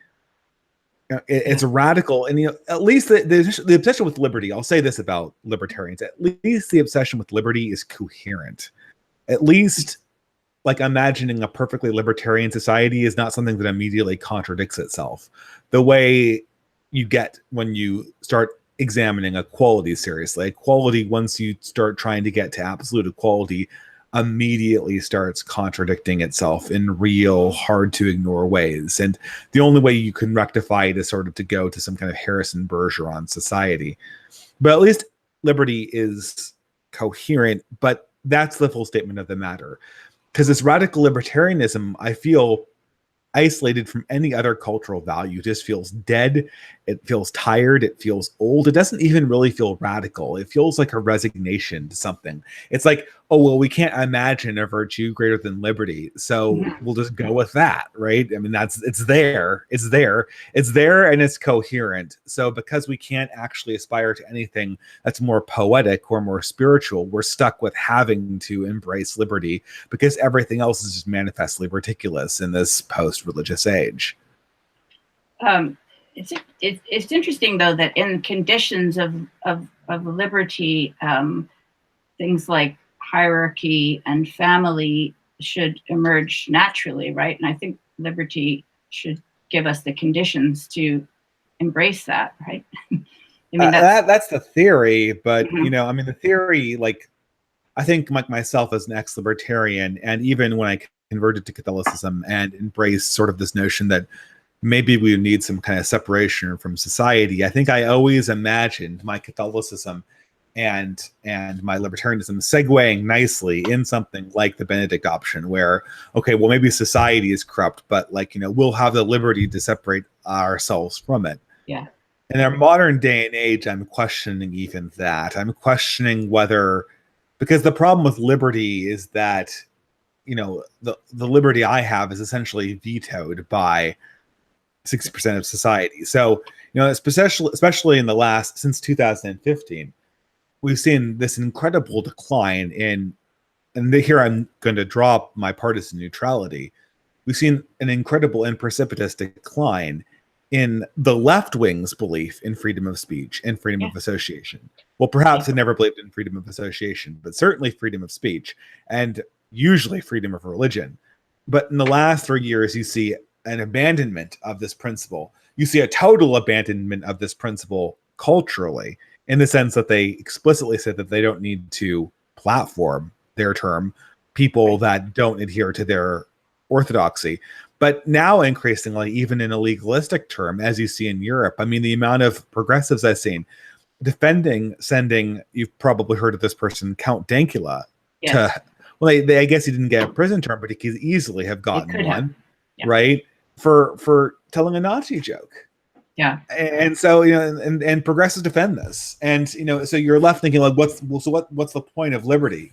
it's radical. And at least the obsession with liberty, I'll say this about libertarians, at least the obsession with liberty is coherent. At least, like, imagining a perfectly libertarian society is not something that immediately contradicts itself, the way you get when you start examining equality seriously. Equality, once you start trying to get to absolute equality, immediately starts contradicting itself in real hard to ignore ways. And the only way you can rectify it is sort of to go to some kind of Harrison Bergeron society. But at least liberty is coherent, but that's the full statement of the matter. Because this radical libertarianism, I feel, isolated from any other cultural value. It just feels dead. It feels tired. It feels old. It doesn't even really feel radical. It feels like a resignation to something. It's like, oh, well, we can't imagine a virtue greater than liberty, so we'll just go with that, right? I mean, it's there, and it's coherent. So because we can't actually aspire to anything that's more poetic or more spiritual, we're stuck with having to embrace liberty because everything else is just manifestly ridiculous in this post-religious age. It's interesting though that in conditions of liberty, things like hierarchy and family should emerge naturally, right? And I think liberty should give us the conditions to embrace that, right? I mean, that's the theory, but I mean, the theory, like, I think like myself as an ex-libertarian, and even when I converted to Catholicism and embraced sort of this notion that maybe we need some kind of separation from society, I think I always imagined my Catholicism and my libertarianism segueing nicely in something like the Benedict option, where, okay, well, maybe society is corrupt, but like, we'll have the liberty to separate ourselves from it. Yeah. In our modern day and age, I'm questioning even that. I'm questioning whether, because the problem with liberty is that, the liberty I have is essentially vetoed by 60% of society. So, especially in the last, since 2015, we've seen this incredible decline in, and here I'm going to drop my partisan neutrality. We've seen an incredible and precipitous decline in the left wing's belief in freedom of speech and freedom of association. Well, perhaps they never believed in freedom of association, but certainly freedom of speech and usually freedom of religion. But in the last 3 years, you see an abandonment of this principle. You see a total abandonment of this principle culturally, in the sense that they explicitly said that they don't need to platform, their term, people that don't adhere to their orthodoxy. But now increasingly, even in a legalistic term, as you see in Europe, I mean, the amount of progressives I've seen sending, you've probably heard of this person, Count Dankula, to, well, I guess he didn't get a prison term, but he could easily have gotten one, right? For telling a Nazi joke. Yeah. And so, and progressives defend this. And, so you're left thinking like, what's the point of liberty?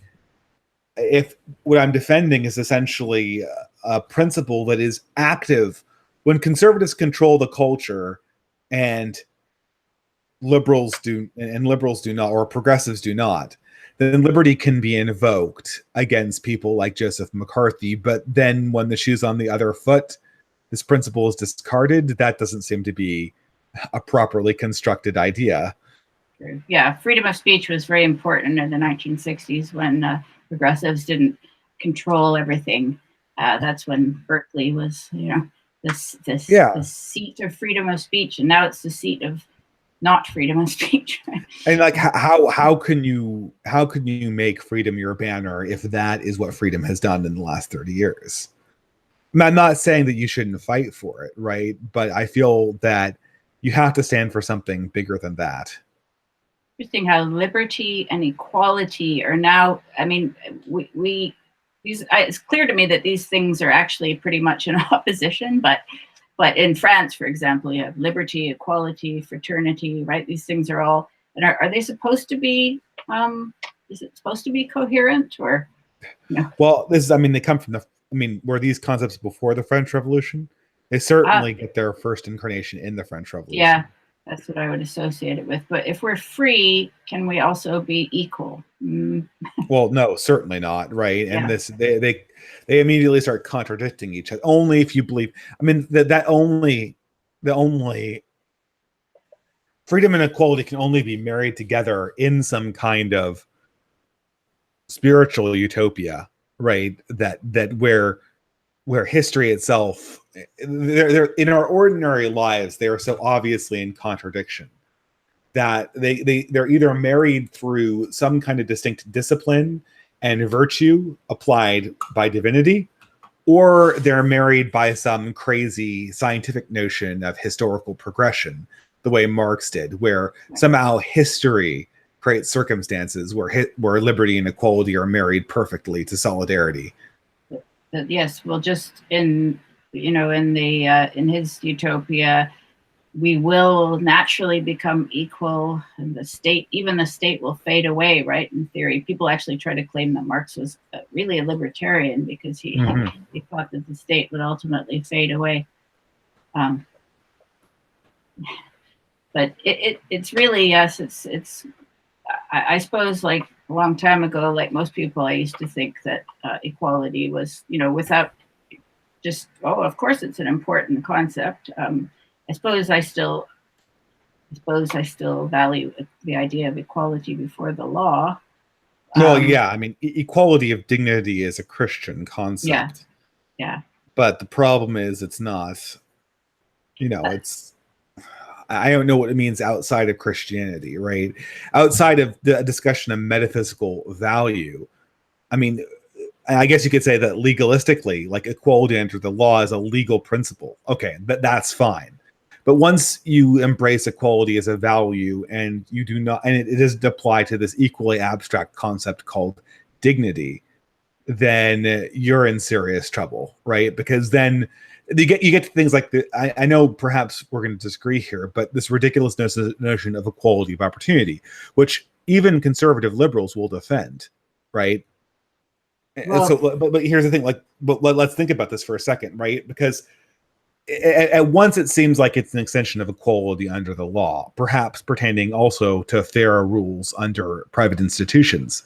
If what I'm defending is essentially a principle that is active when conservatives control the culture and liberals do not, or progressives do not, then liberty can be invoked against people like Joseph McCarthy. But then when the shoe's on the other foot, this principle is discarded. That doesn't seem to be a properly constructed idea. Yeah, freedom of speech was very important in the 1960s when progressives didn't control everything. That's when Berkeley was, the seat of freedom of speech, and now it's the seat of not freedom of speech. And like, how can you make freedom your banner if that is what freedom has done in the last 30 years? I'm not saying that you shouldn't fight for it, right? But I feel that you have to stand for something bigger than that. Interesting how liberty and equality are now, I mean, it's clear to me that these things are actually pretty much in opposition, but in France, for example, you have liberty, equality, fraternity, right? These things are all, and are they supposed to be, is it supposed to be coherent, or no? Well, they come from were these concepts before the French Revolution? They certainly get their first incarnation in the French Revolution. Yeah, that's what I would associate it with. But if we're free, can we also be equal? Well, no, certainly not, right? And they immediately start contradicting each other. Only if you believe, the only freedom and equality can only be married together in some kind of spiritual utopia, right? That where history itself, they're in our ordinary lives, they are so obviously in contradiction that they're either married through some kind of distinct discipline and virtue applied by divinity, or they're married by some crazy scientific notion of historical progression, the way Marx did, where somehow history creates circumstances where liberty and equality are married perfectly to solidarity. Yes, well, just in in his Utopia, we will naturally become equal, and even the state will fade away, right? In theory, people actually try to claim that Marx was really a libertarian because he thought that the state would ultimately fade away. But it's really, yes, I suppose, like a long time ago, like most people, I used to think that equality was, without just, of course it's an important concept. I suppose I still value the idea of equality before the law. Well, yeah, I mean, equality of dignity is a Christian concept. Yeah. But the problem is it's not, it's, I don't know what it means outside of Christianity, right? Outside of the discussion of metaphysical value. I mean, I guess you could say that legalistically, like equality under the law is a legal principle. Okay, that's fine. But once you embrace equality as a value and you do not, and it doesn't apply to this equally abstract concept called dignity, then you're in serious trouble, right? Because then you get to things like I know perhaps we're going to disagree here, but this ridiculous notion of equality of opportunity, which even conservative liberals will defend, right? Well, but here's the thing, but let's think about this for a second, right? Because at once it seems like it's an extension of equality under the law, perhaps pertaining also to fairer rules under private institutions.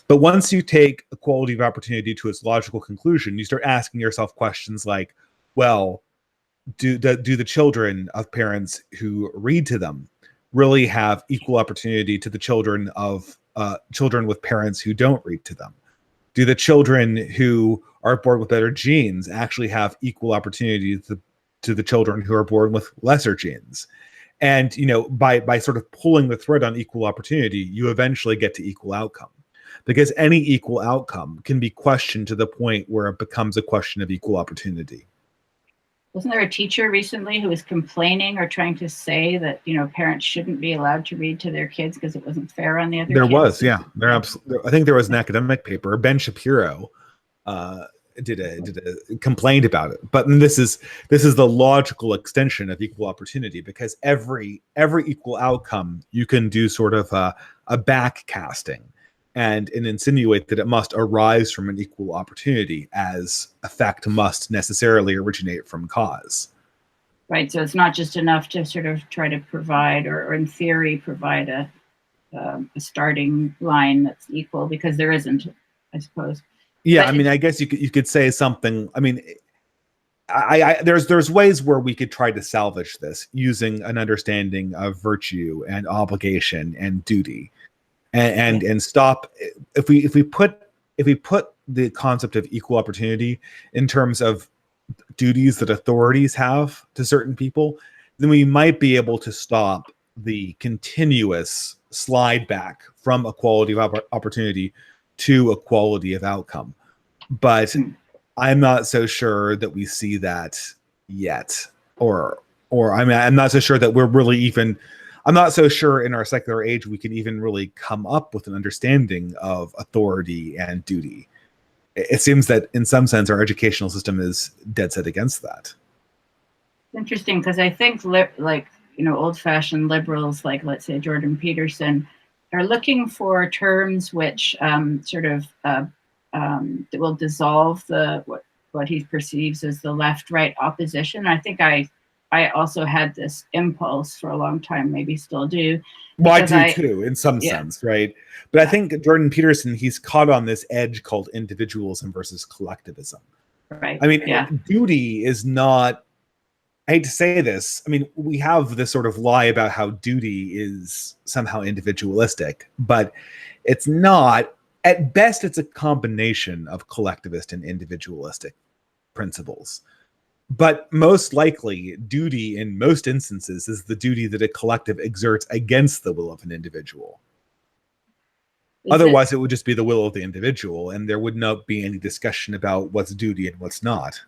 But once you take equality of opportunity to its logical conclusion, you start asking yourself questions like, well, do the children of parents who read to them really have equal opportunity to the children of children with parents who don't read to them? Do the children who are born with better genes actually have equal opportunity to the children who are born with lesser genes? And by sort of pulling the thread on equal opportunity, you eventually get to equal outcome, because any equal outcome can be questioned to the point where it becomes a question of equal opportunity. Wasn't there a teacher recently who was complaining or trying to say that parents shouldn't be allowed to read to their kids because it wasn't fair on the other kids? There was, yeah. I think there was an academic paper. Ben Shapiro complained about it. But this is the logical extension of equal opportunity, because every equal outcome you can do sort of a back casting and insinuate that it must arise from an equal opportunity, as effect must necessarily originate from cause. Right. So it's not just enough to sort of try to provide, or in theory provide a starting line that's equal, because there isn't, I suppose. Yeah, but I mean, I guess you could say something. I mean, there's ways where we could try to salvage this using an understanding of virtue and obligation and duty, and stop if we put the concept of equal opportunity in terms of duties that authorities have to certain people, then we might be able to stop the continuous slide back from equality of opportunity to equality of outcome. But I'm not so sure that we see that yet, or I mean, I'm not so sure that we're really even. I'm not so sure in our secular age we can even really come up with an understanding of authority and duty. It seems that in some sense our educational system is dead set against that. Interesting, because I think old-fashioned liberals, like let's say Jordan Peterson, are looking for terms which will dissolve what he perceives as the left-right opposition. I think I also had this impulse for a long time, maybe still do. Well, I do too, in some sense, right? But I think Jordan Peterson, he's caught on this edge called individualism versus collectivism. Right. I mean, duty is not, I hate to say this, I mean, we have this sort of lie about how duty is somehow individualistic, but it's not. At best, it's a combination of collectivist and individualistic principles. But most likely, duty in most instances is the duty that a collective exerts against the will of an individual. Otherwise, it would just be the will of the individual, and there would not be any discussion about what's duty and what's not.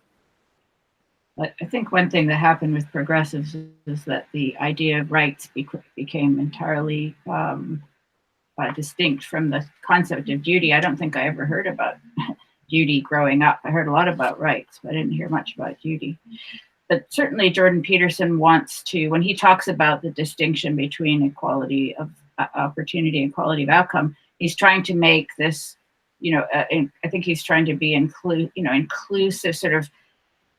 I think one thing that happened with progressives is that the idea of rights became entirely distinct from the concept of duty. I don't think I ever heard about Judy growing up. I heard a lot about rights, but I didn't hear much about Judy. But certainly Jordan Peterson wants to, when he talks about the distinction between equality of opportunity and quality of outcome, he's trying to make this, I think he's trying to be inclusive, sort of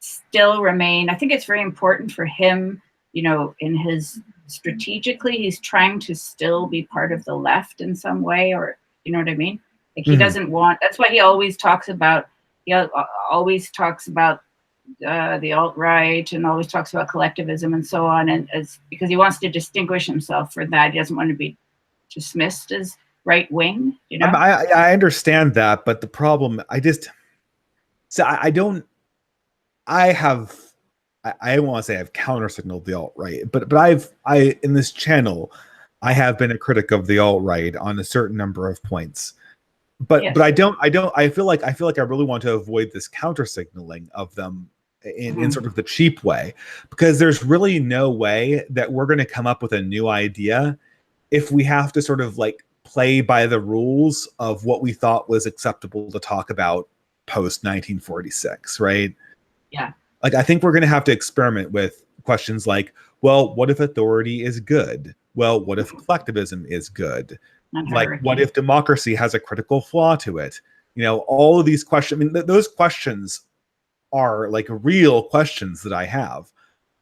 still remain. I think it's very important for him, in his strategically, he's trying to still be part of the left in some way, or you know what I mean? Like he doesn't want, that's why he always talks about the alt-right and always talks about collectivism and so on, and because he wants to distinguish himself for that. He doesn't want to be dismissed as right-wing, I understand that, but the problem, I don't want to say I've counter-signaled the alt-right, but I in this channel, I have been a critic of the alt-right on a certain number of points. But yes. But I feel like I really want to avoid this counter-signaling of them in sort of the cheap way, because there's really no way that we're going to come up with a new idea if we have to sort of like play by the rules of what we thought was acceptable to talk about post 1946, right? Yeah. Like, I think we're going to have to experiment with questions like, well, what if authority is good? Well, what if collectivism is good? Like, what if democracy has a critical flaw to it? All of these questions, I mean, those questions are like real questions that I have,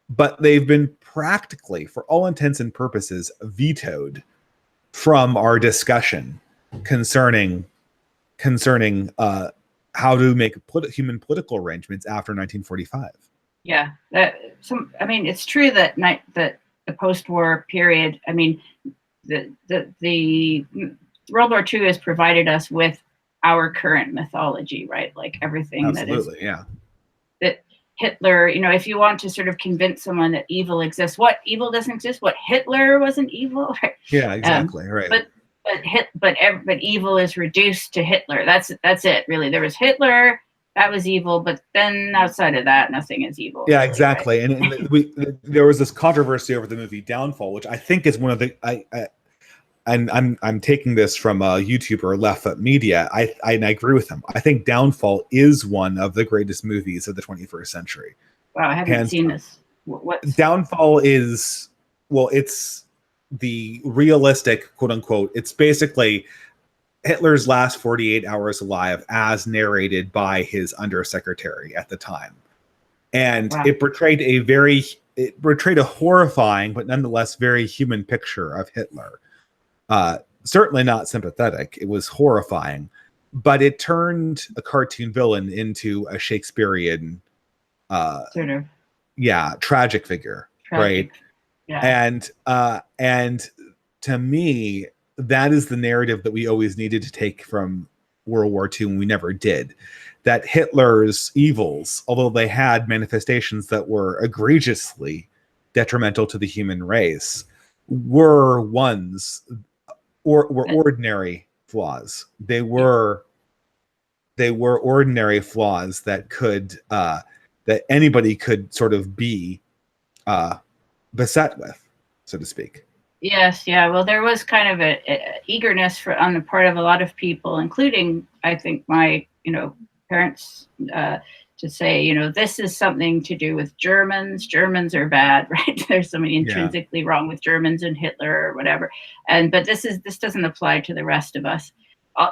but they've been practically, for all intents and purposes, vetoed from our discussion concerning how to make human political arrangements after 1945. Yeah, it's true that the post-war period, I mean, the World War II has provided us with our current mythology, right? Like everything. Absolutely, that Hitler, if you want to sort of convince someone that evil exists, what evil doesn't exist, what Hitler wasn't evil, right? Yeah, exactly, right. But evil is reduced to Hitler. That's it, really. There was Hitler, that was evil, but then outside of that, nothing is evil. Yeah, really, exactly. Right? And there was this controversy over the movie Downfall, which I think is one of the and I'm taking this from a YouTuber, Left Foot Media. I agree with him. I think Downfall is one of the greatest movies of the 21st century. Wow, I haven't seen this. What Downfall is? Well, it's the realistic, quote unquote. It's basically Hitler's last 48 hours alive, as narrated by his undersecretary at the time, and wow. It portrayed a horrifying but nonetheless very human picture of Hitler. Certainly not sympathetic. It was horrifying, but it turned a cartoon villain into a Shakespearean, sort of, tragic figure, right? Yeah. And to me, that is the narrative that we always needed to take from World War II, and we never did. That Hitler's evils, although they had manifestations that were egregiously detrimental to the human race, were ordinary flaws. They were ordinary flaws that that anybody could sort of be beset with, so to speak. Yes, yeah. Well, there was kind of a eagerness on the part of a lot of people, including, I think, my parents, to say, this is something to do with Germans. Germans are bad, right? There's something intrinsically wrong with Germans and Hitler or whatever. But this doesn't apply to the rest of us.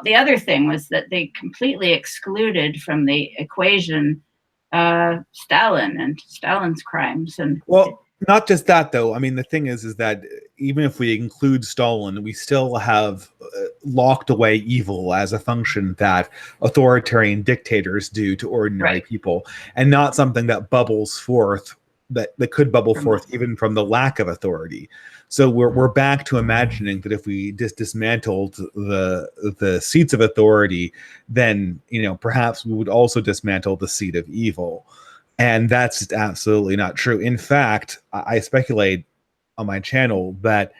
The other thing was that they completely excluded from the equation Stalin and Stalin's crimes. And well, not just that, though. I mean, the thing is that even if we include Stalin, we still have locked away evil as a function that authoritarian dictators do to ordinary people, and not something that bubbles forth, that could bubble forth even from the lack of authority. So we're back to imagining that if we dismantled the seats of authority, then perhaps we would also dismantle the seat of evil. And that's just absolutely not true. In fact, I speculate on my channel that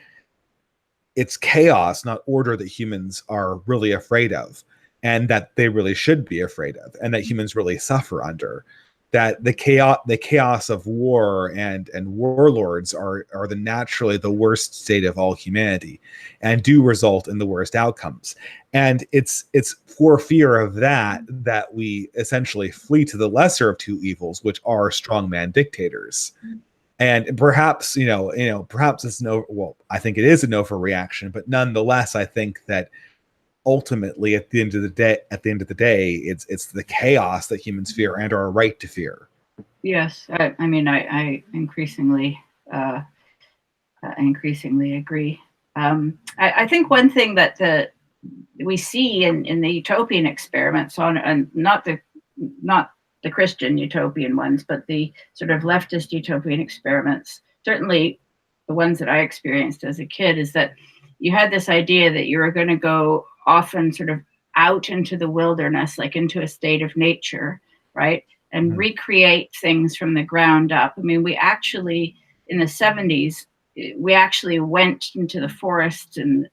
it's chaos, not order, that humans are really afraid of, and that they really should be afraid of, and that humans really suffer under. that the chaos of war and warlords are naturally the worst state of all humanity, and do result in the worst outcomes. And it's for fear of that we essentially flee to the lesser of two evils, which are strongman dictators. And perhaps perhaps it's no, well, I think it is an overreaction, but nonetheless, I think that ultimately, at the end of the day, it's the chaos that humans fear and are right to fear. Yes, I mean, I increasingly agree. I think one thing that we see in the utopian experiments, and not the Christian utopian ones, but the sort of leftist utopian experiments, certainly the ones that I experienced as a kid, is that you had this idea that you were going to go often sort of out into the wilderness, like into a state of nature, right? And recreate things from the ground up. I mean, we actually, in the 70s, we actually went into the forests in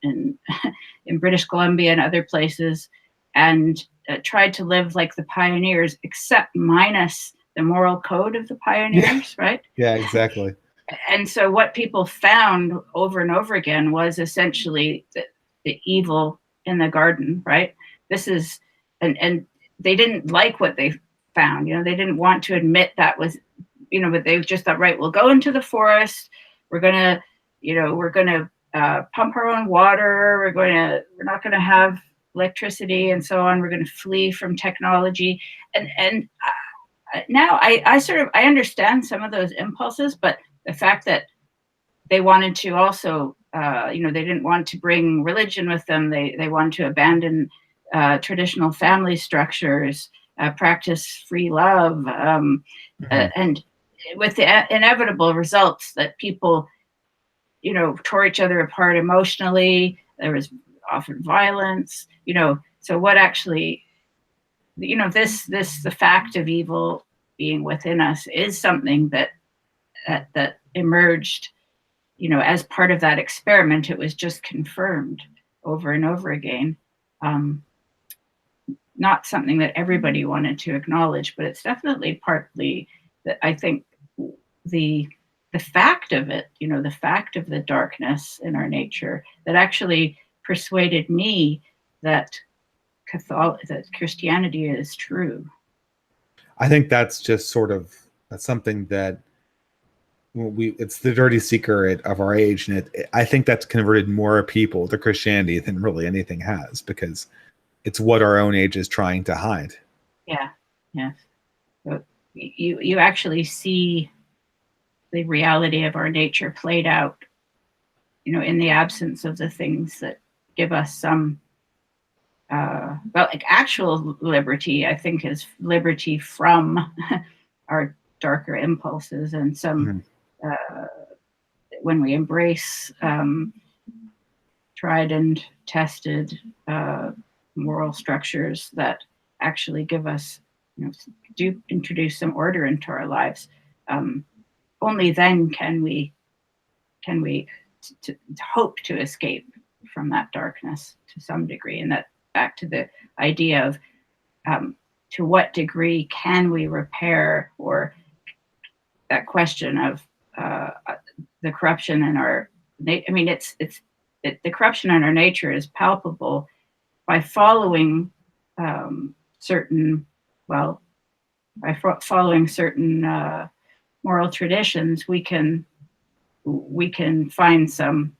British Columbia and other places and tried to live like the pioneers, except minus the moral code of the pioneers, right? Yeah, exactly. And so what people found over and over again was essentially the evil in the garden, right? This is, and they didn't like what they found, they didn't want to admit that was, but they just thought, right, we'll go into the forest, we're gonna pump our own water, we're not gonna have electricity and so on, we're gonna flee from technology. And now I understand some of those impulses, but the fact that they wanted to also, they didn't want to bring religion with them. They wanted to abandon traditional family structures, practice free love, and with the inevitable results that people, tore each other apart emotionally. There was often violence, So what actually, the fact of evil being within us is something that emerged, as part of that experiment. It was just confirmed over and over again. Not something that everybody wanted to acknowledge, but it's definitely partly that I think the fact of it, the fact of the darkness in our nature, that actually persuaded me that Christianity is true. I think that's just that's something that it's the dirty secret of our age, and I think that's converted more people to Christianity than really anything has, because it's what our own age is trying to hide. Yeah. So you actually see the reality of our nature played out, in the absence of the things that give us some, like actual liberty, I think, is liberty from our darker impulses, and some, when we embrace tried and tested moral structures that actually give us, do introduce some order into our lives. Only then can we hope to escape from that darkness to some degree. And that back to the idea of to what degree can we repair, or that question of the corruption in our. I mean, the corruption in our nature is palpable by following certain moral traditions. We can find some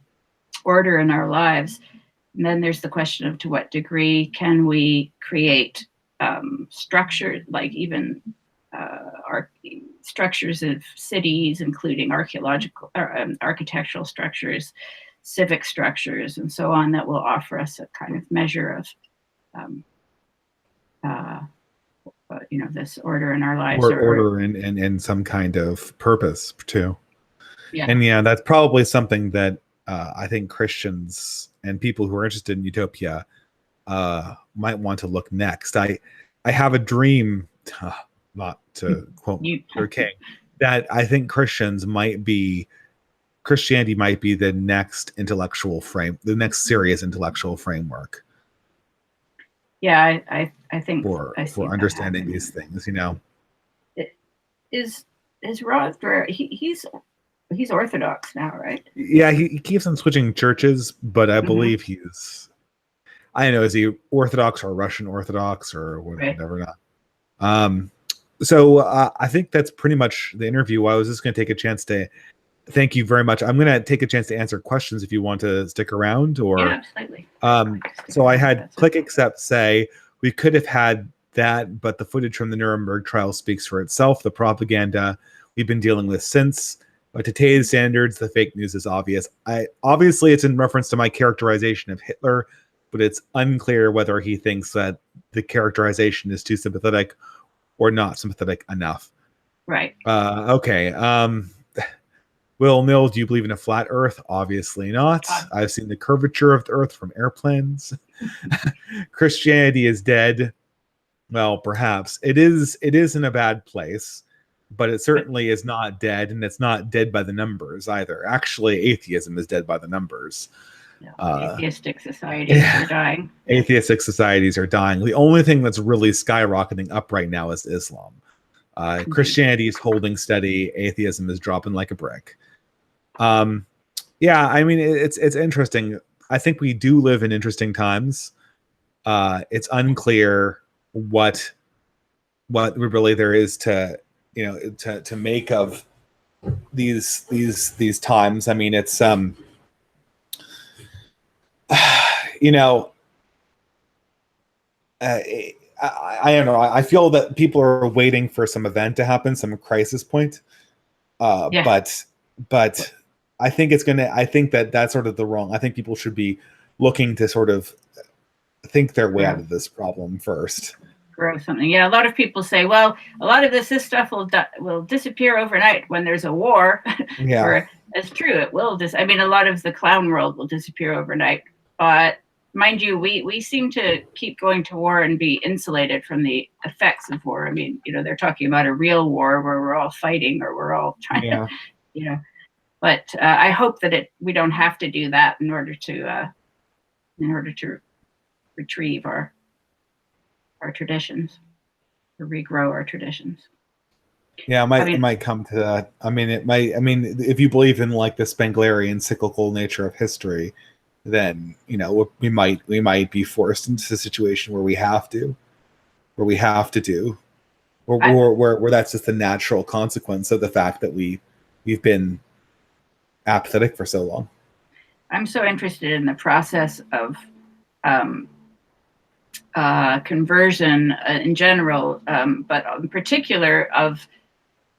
order in our lives. And then there's the question of to what degree can we create structure, like even structures of cities, including architectural structures, civic structures, and so on, that will offer us a kind of measure of this order in our lives, order and some kind of purpose too. Yeah. And yeah, that's probably something that I think Christians and people who are interested in utopia might want to look next. I have a dream, not to quote Luther King, that I think Christianity might be the next serious intellectual framework. Yeah, I think for understanding these things, is Rothbard, he's Orthodox now, right? Yeah, he keeps on switching churches, but I believe he's, I don't know, is he Orthodox or Russian Orthodox or whatever not. So I think that's pretty much the interview. I was just going to take a chance to thank you very much. I'm going to take a chance to answer questions if you want to stick around. Or Yeah, absolutely. So I had Click Accept say, we could have had that, but the footage from the Nuremberg trial speaks for itself. The propaganda we've been dealing with since. By today's standards, the fake news is obvious. Obviously, it's in reference to my characterization of Hitler, but it's unclear whether he thinks that the characterization is too sympathetic or not sympathetic enough. Right. Okay. Will Mill, do you believe in a flat Earth? Obviously not. I've seen the curvature of the Earth from airplanes. Christianity is dead. Well, perhaps it is in a bad place, but it certainly is not dead, and it's not dead by the numbers either. Actually, atheism is dead by the numbers. Atheistic societies are dying. Atheistic societies are dying. The only thing that's really skyrocketing up right now is Islam. Christianity is holding steady. Atheism is dropping like a brick. Yeah, I mean, it's interesting. I think we do live in interesting times. It's unclear what really there is to make of these times. I mean, it's I don't know. I feel that people are waiting for some event to happen, some crisis point. But I think I think that's sort of the wrong. I think people should be looking to sort of think their way out of this problem first. Grow something. Yeah, a lot of people say, well, a lot of this stuff will disappear overnight when there's a war. Yeah, it's true. It will. I mean, a lot of the clown world will disappear overnight. But mind you, we seem to keep going to war and be insulated from the effects of war. I mean, they're talking about a real war where we're all fighting or we're all trying to, But I hope that we don't have to do that in order to retrieve our traditions, or regrow our traditions. Yeah, it might come to that. I mean, if you believe in like the Spenglerian cyclical nature of history, then we might be forced into a situation where we have to do, where that's just the natural consequence of the fact that we've been apathetic for so long. I'm so interested in the process of conversion in general, but in particular of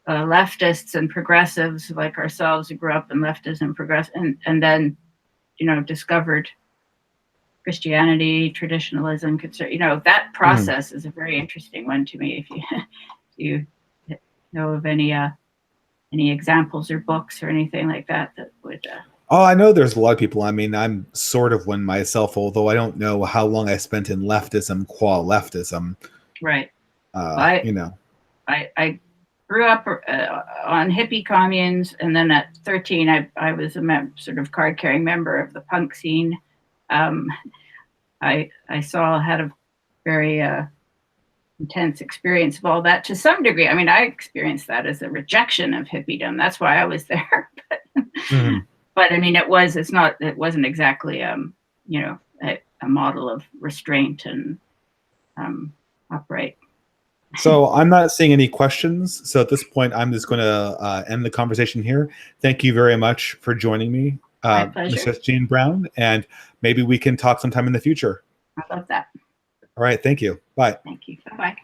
leftists and progressives like ourselves who grew up in leftism and progressive, and then discovered Christianity, traditionalism. That process is a very interesting one to me. If you know of any examples or books or anything like that would. Oh, I know there's a lot of people. I mean, I'm sort of one myself, although I don't know how long I spent in leftism qua leftism. Right. I grew up on hippie communes, and then at 13, I was a sort of card-carrying member of the punk scene. I had a very intense experience of all that to some degree. I mean, I experienced that as a rejection of hippiedom. That's why I was there. But I mean, it wasn't exactly a model of restraint and upright. So I'm not seeing any questions. So at this point, I'm just going to end the conversation here. Thank you very much for joining me, Ms. Justine Brown, and maybe we can talk sometime in the future. I love that. All right. Thank you. Bye. Thank you. Bye-bye.